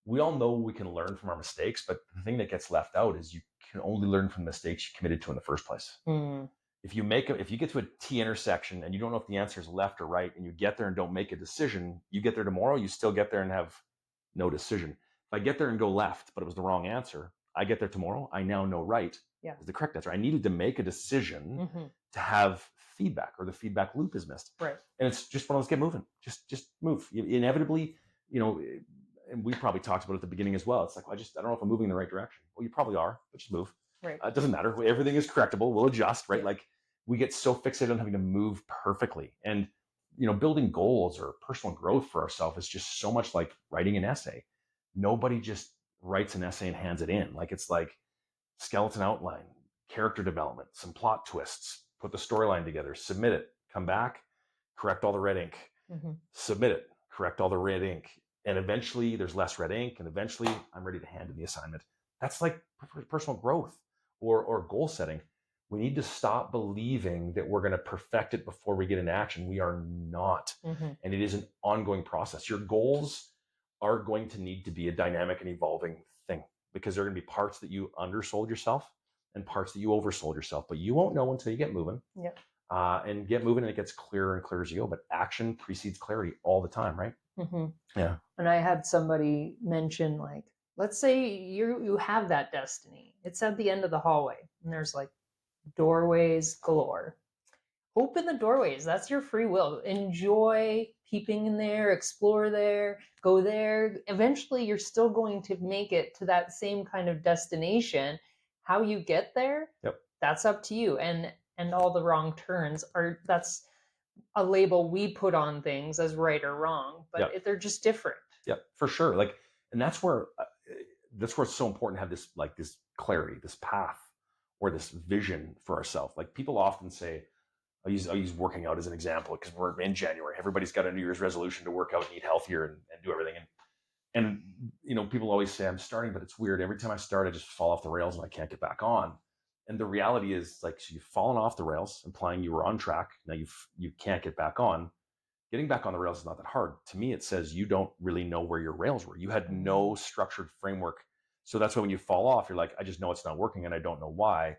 we all know we can learn from our mistakes, but the thing that gets left out is you can only learn from the mistakes you committed to in the first place. If you get to a T intersection and you don't know if the answer is left or right, and you get there and don't make a decision, you get there tomorrow, you still get there and have no decision. If I get there and go left, but it was the wrong answer, I get there tomorrow, I now know right is the correct answer. I needed to make a decision to have feedback, or the feedback loop is missed. Right. And it's just one of those, get moving. Just move. Inevitably, and we probably talked about it at the beginning as well. It's like, I don't know if I'm moving in the right direction. Well, you probably are, but just move. Right. It doesn't matter. Everything is correctable. We'll adjust, right? Like, we get so fixated on having to move perfectly. And, building goals or personal growth for ourselves is just so much like writing an essay. Nobody just writes an essay and hands it in. Like it's like skeleton outline, character development, some plot twists, put the storyline together, submit it, come back, correct all the red ink, submit it, correct all the red ink. And eventually there's less red ink. And eventually I'm ready to hand in the assignment. That's like personal growth or goal setting. We need to stop believing that we're going to perfect it before we get into action. We are not. And it is an ongoing process. Your goals are going to need to be a dynamic and evolving thing, because there are going to be parts that you undersold yourself and parts that you oversold yourself, but you won't know until you get moving. Yeah. And get moving, and it gets clearer and clearer as you go. But action precedes clarity all the time, right? Yeah. And I had somebody mention, like, let's say you have that destiny. It's at the end of the hallway, and there's like doorways galore. Open the doorways. That's your free will. Enjoy peeping in there, explore there, go there. Eventually, you're still going to make it to that same kind of destination. How you get there, that's up to you. And all the wrong turns that's a label we put on things as right or wrong, but they're just different. Yeah, for sure. Like, and that's where it's so important to have this, like, this clarity, this path, or this vision for ourselves. Like, people often say, I'll use working out as an example, because we're in January. Everybody's got a New Year's resolution to work out and eat healthier and do everything. And people always say I'm starting, but it's weird. Every time I start, I just fall off the rails and I can't get back on. And the reality is, like, so you've fallen off the rails, implying you were on track. Now you can't get back on. Getting back on the rails is not that hard. To me, it says you don't really know where your rails were. You had no structured framework. So that's why when you fall off, you're like, I just know it's not working and I don't know why.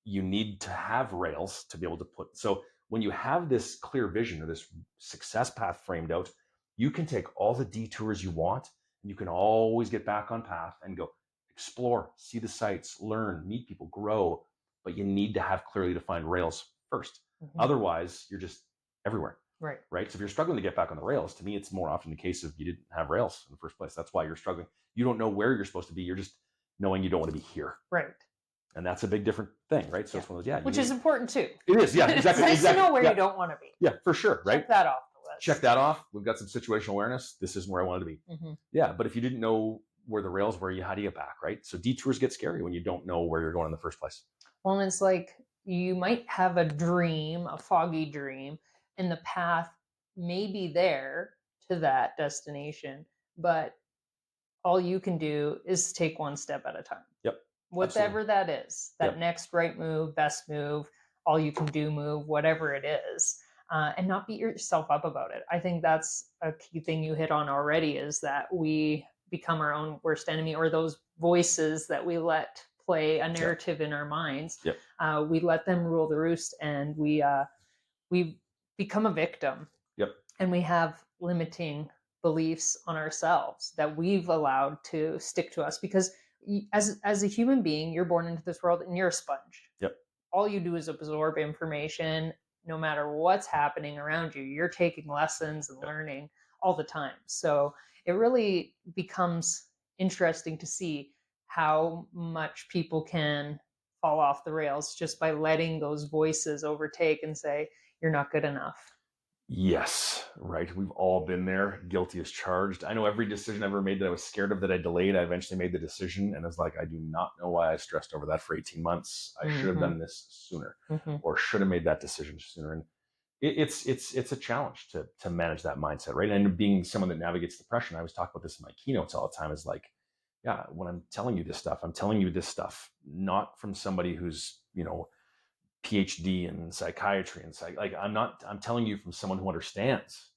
You need to have rails to be able to put. So when you have this clear vision or this success path framed out, you can take all the detours you want, and you can always get back on path and go explore, see the sights, learn, meet people, grow. But you need to have clearly defined rails first. Otherwise, you're just everywhere. Right. So if you're struggling to get back on the rails, to me, it's more often the case of you didn't have rails in the first place. That's why you're struggling. You don't know where you're supposed to be. You're just knowing you don't want to be here. Right. And that's a big different thing, right? So it's one of those, which is important too. It is, yeah, exactly. It's nice to know where you don't want to be. Yeah, for sure, right? Check that off the list. Check that off. We've got some situational awareness. This isn't where I wanted to be. Yeah, but if you didn't know where the rails were, how do you get back, right? So detours get scary when you don't know where you're going in the first place. Well, and it's like you might have a dream, a foggy dream, and the path may be there to that destination, but all you can do is take one step at a time. Whatever absolutely. That is, that next right move, best move, all you can do move, whatever it is, and not beat yourself up about it. I think that's a key thing you hit on already, is that we become our own worst enemy, or those voices that we let play a narrative in our minds. We let them rule the roost, and we become a victim. And we have limiting beliefs on ourselves that we've allowed to stick to us, because as a human being, you're born into this world and you're a sponge. All you do is absorb information. No matter what's happening around you, you're taking lessons and learning all the time. So it really becomes interesting to see how much people can fall off the rails just by letting those voices overtake and say, you're not good enough. Yes, right. We've all been there. Guilty as charged. I know every decision I ever made that I was scared of, that I delayed, I eventually made the decision. And it's like, I do not know why I stressed over that for 18 months. I should have done this sooner, or should have made that decision sooner. And it's a challenge to manage that mindset, right? And being someone that navigates depression, I always talk about this in my keynotes all the time, is like, yeah, when I'm telling you this stuff, I'm telling you this stuff, not from somebody who's, PhD in psychiatry and I'm telling you from someone who understands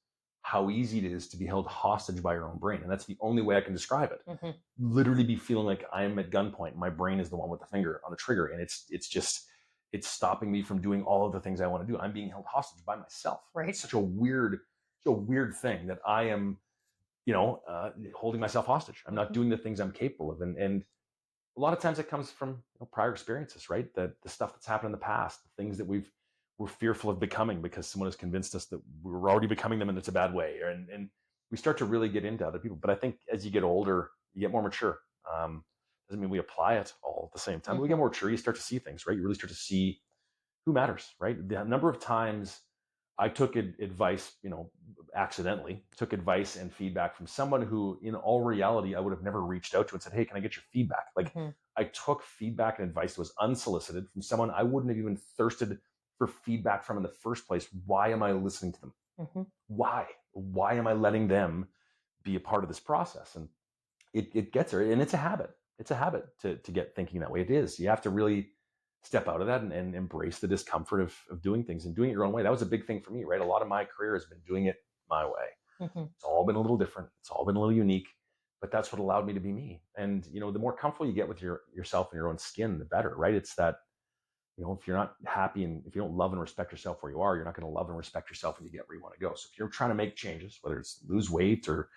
how easy it is to be held hostage by your own brain. And that's the only way I can describe it. Literally be feeling like I am at gunpoint. My brain is the one with the finger on the trigger. And it's stopping me from doing all of the things I want to do. I'm being held hostage by myself. Right. It's such a weird thing that I am, holding myself hostage. I'm not doing the things I'm capable of. And a lot of times it comes from prior experiences, right? The stuff that's happened in the past, the things that we're fearful of becoming because someone has convinced us that we're already becoming them and it's a bad way. And we start to really get into other people. But I think as you get older, you get more mature. Doesn't mean we apply it all at the same time. But we get more mature, you start to see things, right? You really start to see who matters, right? The number of times I took advice, accidentally took advice and feedback from someone who, in all reality, I would have never reached out to and said, "Hey, can I get your feedback?" Like, I took feedback and advice that was unsolicited from someone I wouldn't have even thirsted for feedback from in the first place. Why am I listening to them? Why? Why am I letting them be a part of this process? And it gets there, and it's a habit. It's a habit to get thinking that way. It is. You have to really step out of that and embrace the discomfort of doing things and doing it your own way. That was a big thing for me, right? A lot of my career has been doing it my way. It's all been a little different. It's all been a little unique, but that's what allowed me to be me. And, the more comfortable you get with yourself and your own skin, the better, right? It's that, if you're not happy and if you don't love and respect yourself where you are, you're not going to love and respect yourself when you get where you want to go. So if you're trying to make changes, whether it's lose weight or,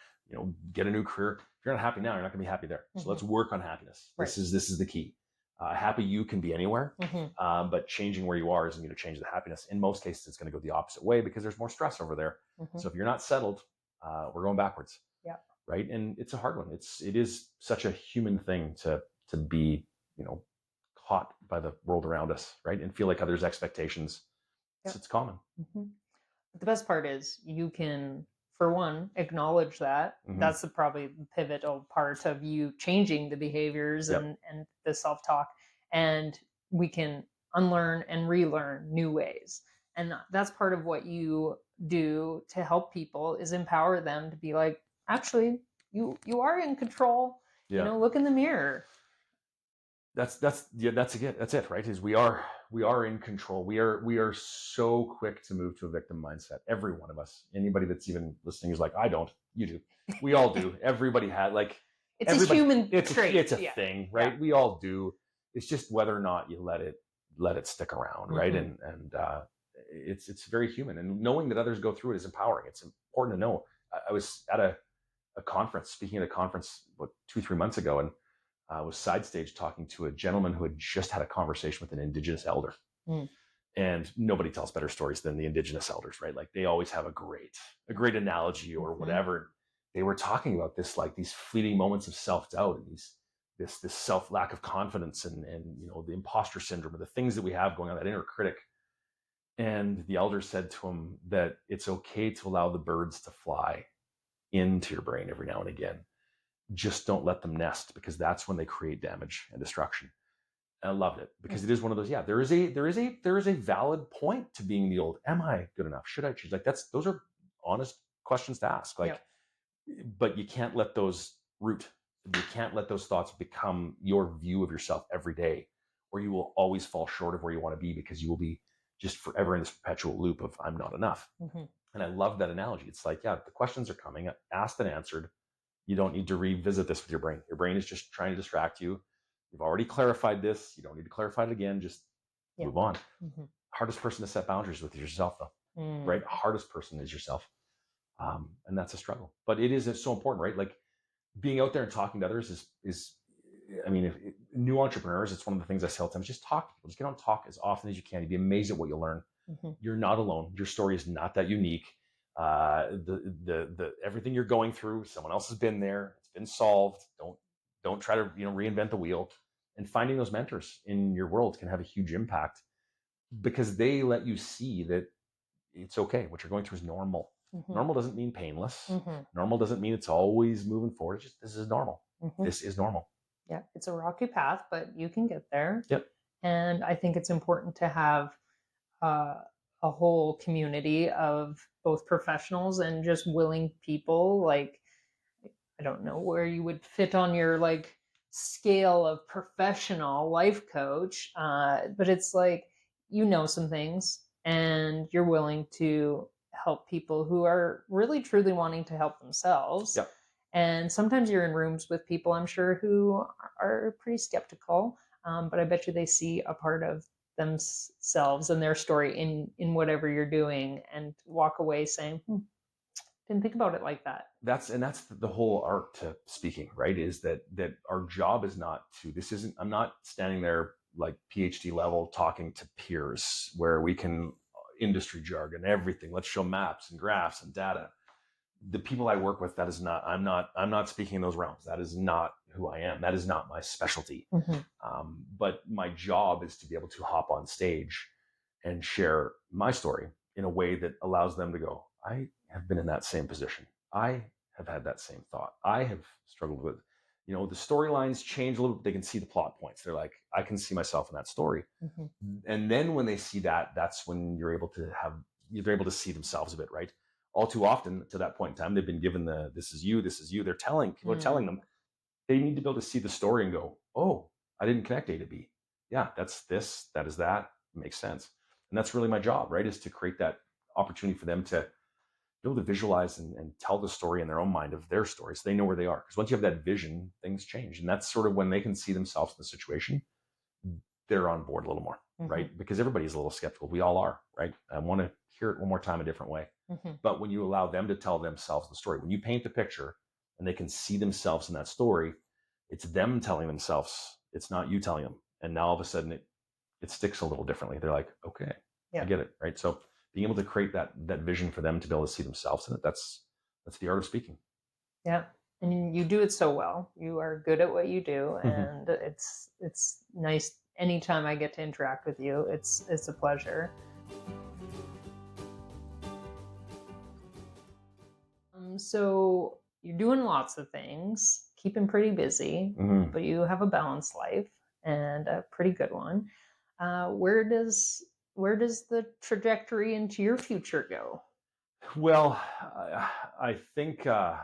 get a new career, if you're not happy now, you're not going to be happy there. So let's work on happiness. Right. This is the key. Happy you can be anywhere, but changing where you are isn't going to change the happiness. In most cases, it's going to go the opposite way because there's more stress over there. So if you're not settled, we're going backwards. Yeah. Right. And it's a hard one. It is such a human thing to be, caught by the world around us, right? And feel like others' expectations. Yep. It's common. The best part is you can, for one, acknowledge that. That's probably the pivotal part of you changing the behaviors and the self-talk. And we can unlearn and relearn new ways. And that's part of what you do to help people, is empower them to be like, actually, you are in control. Yeah. Look in the mirror. That's it, right? Is we are in control. We are so quick to move to a victim mindset. Every one of us. Anybody that's even listening is like, I don't. You do. We all do. Everybody had it's a human trait. It's a thing, right? Yeah. We all do. It's just whether or not you let it stick around, right? And it's very human. And knowing that others go through it is empowering. It's important to know. I was at a conference, speaking at a conference 2-3 months ago, and I was side stage talking to a gentleman who had just had a conversation with an Indigenous elder. And nobody tells better stories than the Indigenous elders, right? Like, they always have a great analogy or whatever. They were talking about this, like, these fleeting moments of self-doubt and this self lack of confidence and the imposter syndrome, or the things that we have going on, that inner critic. And the elder said to him that it's okay to allow the birds to fly into your brain every now and again. Just don't let them nest, because that's when they create damage and destruction. And I loved it, because it is one of those. Yeah, there is a valid point to being the old. Am I good enough? Should I choose? Like, those are honest questions to ask. Like, but you can't let those root. You can't let those thoughts become your view of yourself every day, or you will always fall short of where you want to be, because you will be just forever in this perpetual loop of I'm not enough. And I love that analogy. It's like, yeah, the questions are coming, asked and answered. You don't need to revisit this with your brain. Your brain is just trying to distract you. You've already clarified this. You don't need to clarify it again. Just move on. Hardest person to set boundaries with is yourself, though. Right? Hardest person is yourself. And that's a struggle. But it is so important, right? Like, being out there and talking to others is I mean, if new entrepreneurs, it's one of the things I say all the time. Just talk to people. Just get on and talk as often as you can. You'd be amazed at what you'll learn. You're not alone. Your story is not that unique. The everything you're going through, someone else has been there. It's been solved. Don't try to reinvent the wheel. And finding those mentors in your world can have a huge impact, because they let you see that it's okay. What you're going through is normal. Normal doesn't mean painless. Normal doesn't mean it's always moving forward. It's just, this is normal. This is normal. Yeah, it's a rocky path, but you can get there. Yep. And I think it's important to have a whole community of both professionals and just willing people. Like, I don't know where you would fit on your scale of professional life coach, but it's like, some things and you're willing to help people who are really truly wanting to help themselves. Yep. And sometimes you're in rooms with people, I'm sure, who are pretty skeptical, but I bet you they see a part of themselves and their story in whatever you're doing, and walk away saying, didn't think about it like that. That's the whole art to speaking, right? Is that our job is not to, I'm not standing there like PhD level talking to peers where we can industry jargon, everything. Let's show maps and graphs and data. The people I work with, that is not, I'm not speaking in those realms. That is not who I am. That is not my specialty. But my job is to be able to hop on stage and share my story in a way that allows them to go, I have been in that same position. I have had that same thought. I have struggled with, the storylines change a little bit. They can see the plot points. They're like, I can see myself in that story. And then when they see that, that's when you're able to see themselves a bit, right? All too often to that point in time, they've been given this is you. People are telling them, they need to be able to see the story and go, oh, I didn't connect A to B. Yeah, that's this, that is that. It makes sense. And that's really my job, right? Is to create that opportunity for them to be able to visualize and tell the story in their own mind of their story, so they know where they are. Because once you have that vision, things change. And that's sort of when they can see themselves in the situation, they're on board a little more, right? Because everybody's a little skeptical. We all are, right? I want to hear it one more time a different way. But when you allow them to tell themselves the story, when you paint the picture and they can see themselves in that story, it's them telling themselves, it's not you telling them. And now all of a sudden it sticks a little differently. They're like, okay, I get it, right? So being able to create that vision for them to be able to see themselves in it, that's the art of speaking. Yeah. And you do it so well. You are good at what you do, and it's nice. Anytime I get to interact with you, it's a pleasure. So you're doing lots of things, keeping pretty busy, but you have a balanced life, and a pretty good one. Where does the trajectory into your future go? Well, I think I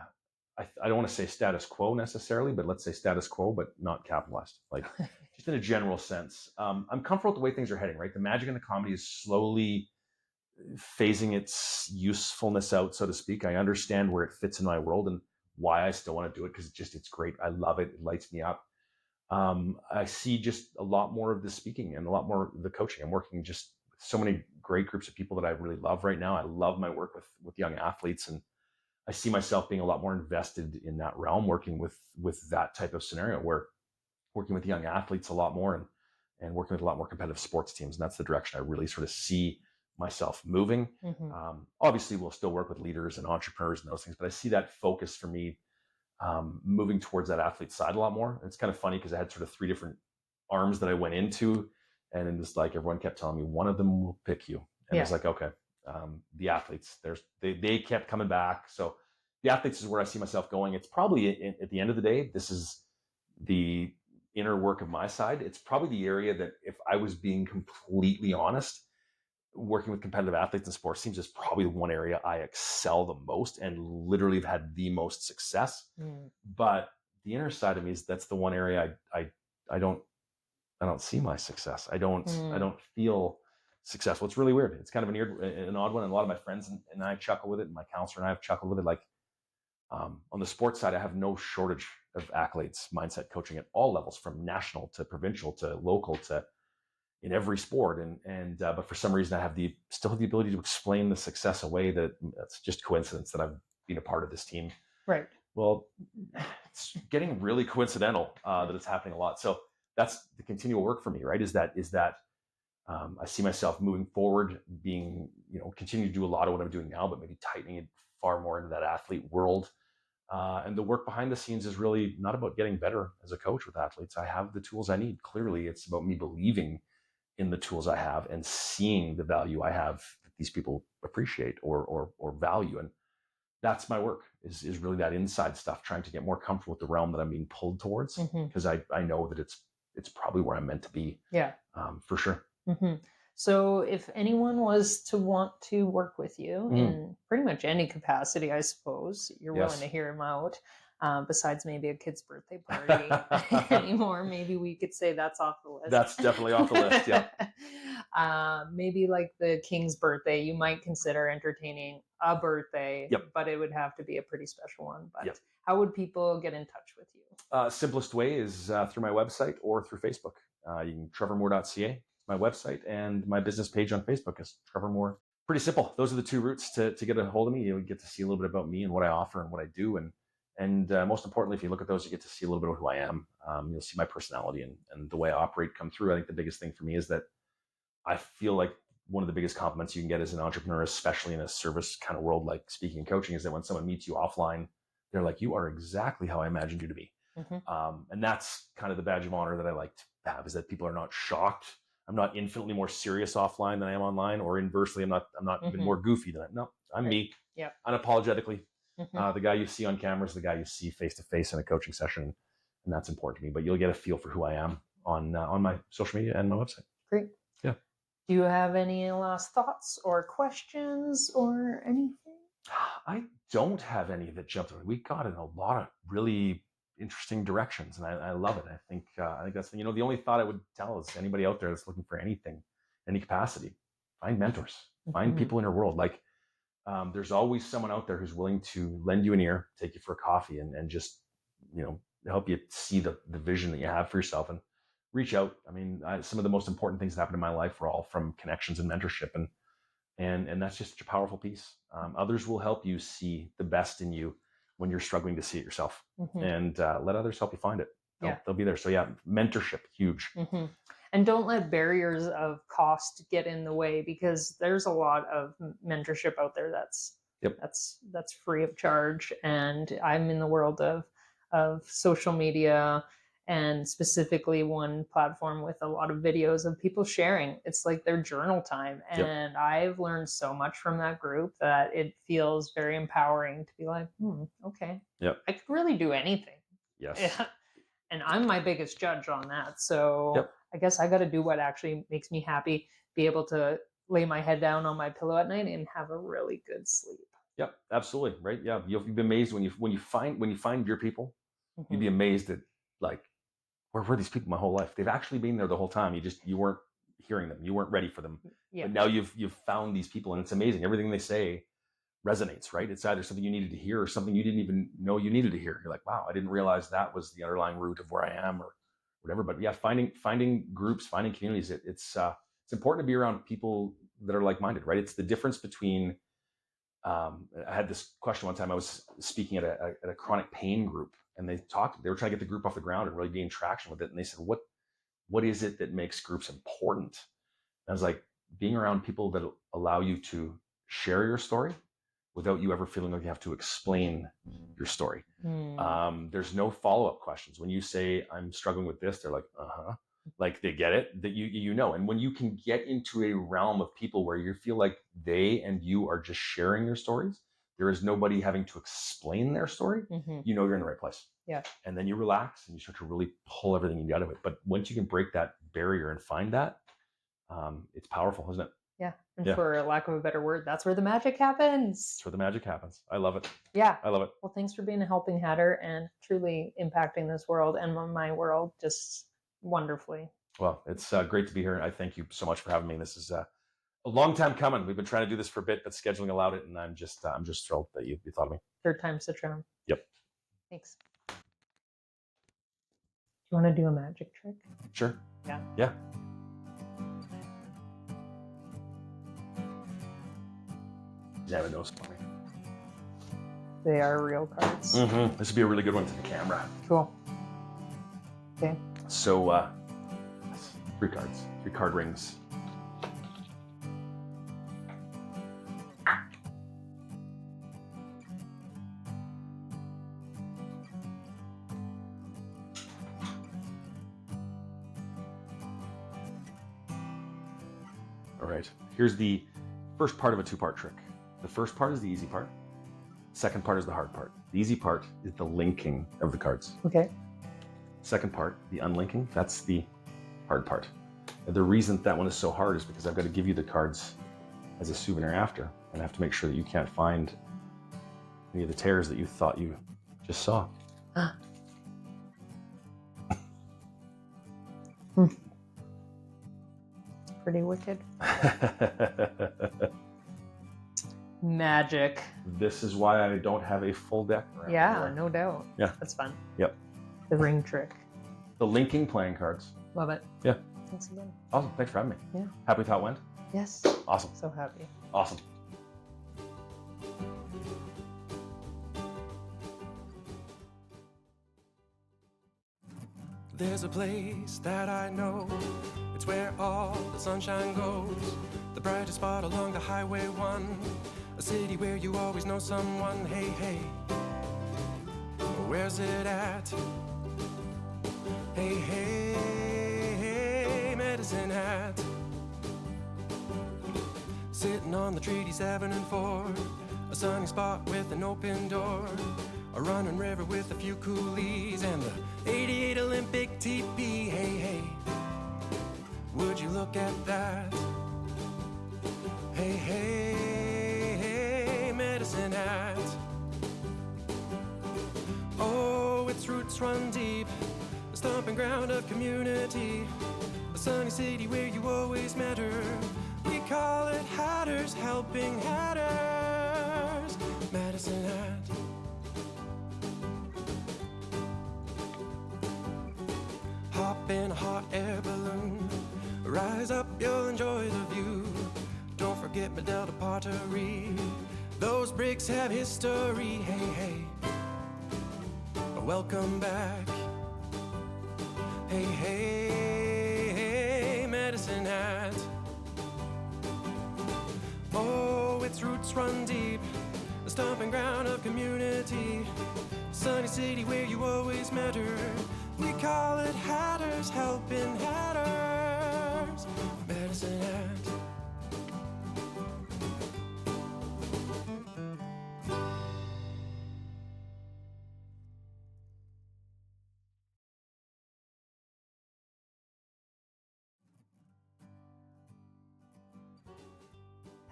don't want to say status quo necessarily, but let's say status quo, but not capitalized. Like just in a general sense, I'm comfortable with the way things are heading. Right, the magic in the comedy is slowly phasing its usefulness out, so to speak. I understand where it fits in my world and why I still want to do it, because it's great. I love it. It lights me up. I see just a lot more of the speaking and a lot more of the coaching. I'm working just with so many great groups of people that I really love right now. I love my work with young athletes, and I see myself being a lot more invested in that realm, working with that type of scenario, where working with young athletes a lot more, and working with a lot more competitive sports teams. And that's the direction I really sort of see myself moving. Obviously, we'll still work with leaders and entrepreneurs and those things, but I see that focus for me moving towards that athlete side a lot more. It's kind of funny because I had sort of 3 different arms that I went into, and then just like everyone kept telling me, one of them will pick you. And it's like, okay, the athletes, they kept coming back. So the athletes is where I see myself going. It's probably at the end of the day, this is the inner work of my side. It's probably the area that, if I was being completely honest, working with competitive athletes in sports teams is probably the one area I excel the most and literally have had the most success. But the inner side of me that's the one area I don't see my success. I don't feel successful. It's really weird. It's kind of an odd one. And a lot of my friends and I chuckle with it, and my counselor and I have chuckled with it. Like on the sports side, I have no shortage of accolades, mindset coaching at all levels, from national to provincial to local to in every sport. But for some reason, I still have the ability to explain the success away that's just coincidence that I've been a part of this team. Right. Well, it's getting really coincidental that it's happening a lot. So that's the continual work for me, right? Is that I see myself moving forward, being, continue to do a lot of what I'm doing now, but maybe tightening it far more into that athlete world. And the work behind the scenes is really not about getting better as a coach with athletes. I have the tools I need. Clearly, it's about me believing in the tools I have and seeing the value I have that these people appreciate or value. And that's my work, is really that inside stuff, trying to get more comfortable with the realm that I'm being pulled towards, because I know that it's probably where I'm meant to be. Yeah. For sure. So if anyone was to want to work with you in pretty much any capacity, I suppose, you're willing to hear them out, besides maybe a kid's birthday party anymore, maybe we could say that's off the list. That's definitely off the list, yeah. Maybe like the king's birthday, you might consider entertaining a birthday, but it would have to be a pretty special one. But how would people get in touch with you? Simplest way is through my website or through Facebook. You can trevormoore.ca, my website, and my business page on Facebook is Trevor Moore. Pretty simple. Those are the 2 routes to get a hold of me. You get to see a little bit about me and what I offer and what I do. And most importantly, if you look at those, you get to see a little bit of who I am. You'll see my personality and the way I operate come through. I think the biggest thing for me is that I feel like one of the biggest compliments you can get as an entrepreneur, especially in a service kind of world like speaking and coaching, is that when someone meets you offline, they're like, you are exactly how I imagined you to be. And that's kind of the badge of honor that I like to have, is that people are not shocked I'm not infinitely more serious offline than I am online, or inversely, I'm not even more goofy than I'm me. Yep. Unapologetically. The guy you see on camera is the guy you see face to face in a coaching session, and that's important to me. But you'll get a feel for who I am on my social media and my website. Great. Yeah. Do you have any last thoughts or questions or anything? I don't have any that jumped at me. We got in a lot of really interesting directions, and I love it. I think that's the only thought I would tell is anybody out there that's looking for anything, any capacity, find mentors, find people in your world. Like there's always someone out there who's willing to lend you an ear, take you for a coffee, and just help you see the vision that you have for yourself and reach out. I mean, some of the most important things that happened in my life were all from connections and mentorship, and that's just a powerful piece. Others will help you see the best in you when you're struggling to see it yourself, and let others help you find it. They'll be there. So yeah, mentorship, huge. And don't let barriers of cost get in the way, because there's a lot of mentorship out there that's free of charge. And I'm in the world of social media, and specifically one platform with a lot of videos of people sharing. It's like their journal time. And I've learned so much from that group that it feels very empowering to be like, okay, I could really do anything. Yes. And I'm my biggest judge on that. So I guess I got to do what actually makes me happy, be able to lay my head down on my pillow at night and have a really good sleep. Yep, absolutely. Right. Yeah. You'll be amazed when you find your people, you'd be amazed at like, where were these people my whole life? They've actually been there the whole time. You weren't hearing them. You weren't ready for them. But now you've found these people, and it's amazing. Everything they say resonates, right? It's either something you needed to hear or something you didn't even know you needed to hear. You're like, wow, I didn't realize that was the underlying root of where I am or whatever. But yeah, finding groups, finding communities, it's important to be around people that are like-minded, right? It's the difference between, I had this question one time. I was speaking at a chronic pain group, and they were trying to get the group off the ground and really gain traction with it. And they said, what is it that makes groups important? And I was like, being around people that allow you to share your story without you ever feeling like you have to explain your story. There's no follow-up questions. When you say, I'm struggling with this, they're like, like they get it, that you know. And when you can get into a realm of people where you feel like they and you are just sharing your stories, there is nobody having to explain their story, you know you're in the right place. Yeah. And then you relax and you start to really pull everything you get out of it. But once you can break that barrier and find that, it's powerful, isn't it? Yeah. And for lack of a better word, that's where the magic happens. That's where the magic happens. I love it. Yeah. I love it. Well, thanks for being a helping hatter and truly impacting this world and my world just wonderfully. Well, it's great to be here. I thank you so much for having me. This is a long time coming. We've been trying to do this for a bit, but scheduling allowed it, and I'm just thrilled that you thought of me. Third time's the charm. Yep. Thanks. Do you want to do a magic trick? Sure. Yeah. Yeah. Yeah, knows for me. They are real cards. This would be a really good one to the camera. Cool. Okay. So, 3 cards, 3 card rings. All right. Here's the first part of a 2-part trick. The first part is the easy part. Second part is the hard part. The easy part is the linking of the cards. Okay. Second part, the unlinking, that's the hard part. And the reason that one is so hard is because I've got to give you the cards as a souvenir after, and I have to make sure that you can't find any of the tears that you thought you just saw. Pretty wicked. Magic. This is why I don't have a full deck around Yeah, here. no doubt. Yeah. That's fun. Yep. The ring trick. The linking playing cards. Love it. Yeah. Thanks again. Awesome. Thanks for having me. Yeah. Happy with how it went? Yes. Awesome. So happy. Awesome. There's a place that I know. It's where all the sunshine goes. The brightest spot along the highway 1. A city where you always know someone. Hey, hey, where's it at? Hey, hey, hey, Medicine Hat. Sitting on the treaty 7 and 4, a sunny spot with an open door, a running river with a few coolies, and the 88 Olympic teepee. Hey, hey, would you look at that? Hey, hey, hey, Medicine Hat. Oh, its roots run deep, the stomping ground of community, a sunny city where you always matter. We call it Hatters Helping Hatters, Medicine Hat. Hop in a hot air balloon, rise up, you'll enjoy the view. Don't forget Medel de Pottery, those bricks have history. Hey, hey, welcome back. Hey, hey, hey, Medicine Hat. Oh, its roots run deep, the stomping ground of community, sunny city where you always matter. We call it Hatters Helping Hatters, Medicine Hat.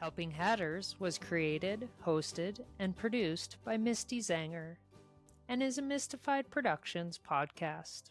Helping Hatters was created, hosted, and produced by Misty Zanger and is a Mystified Productions podcast.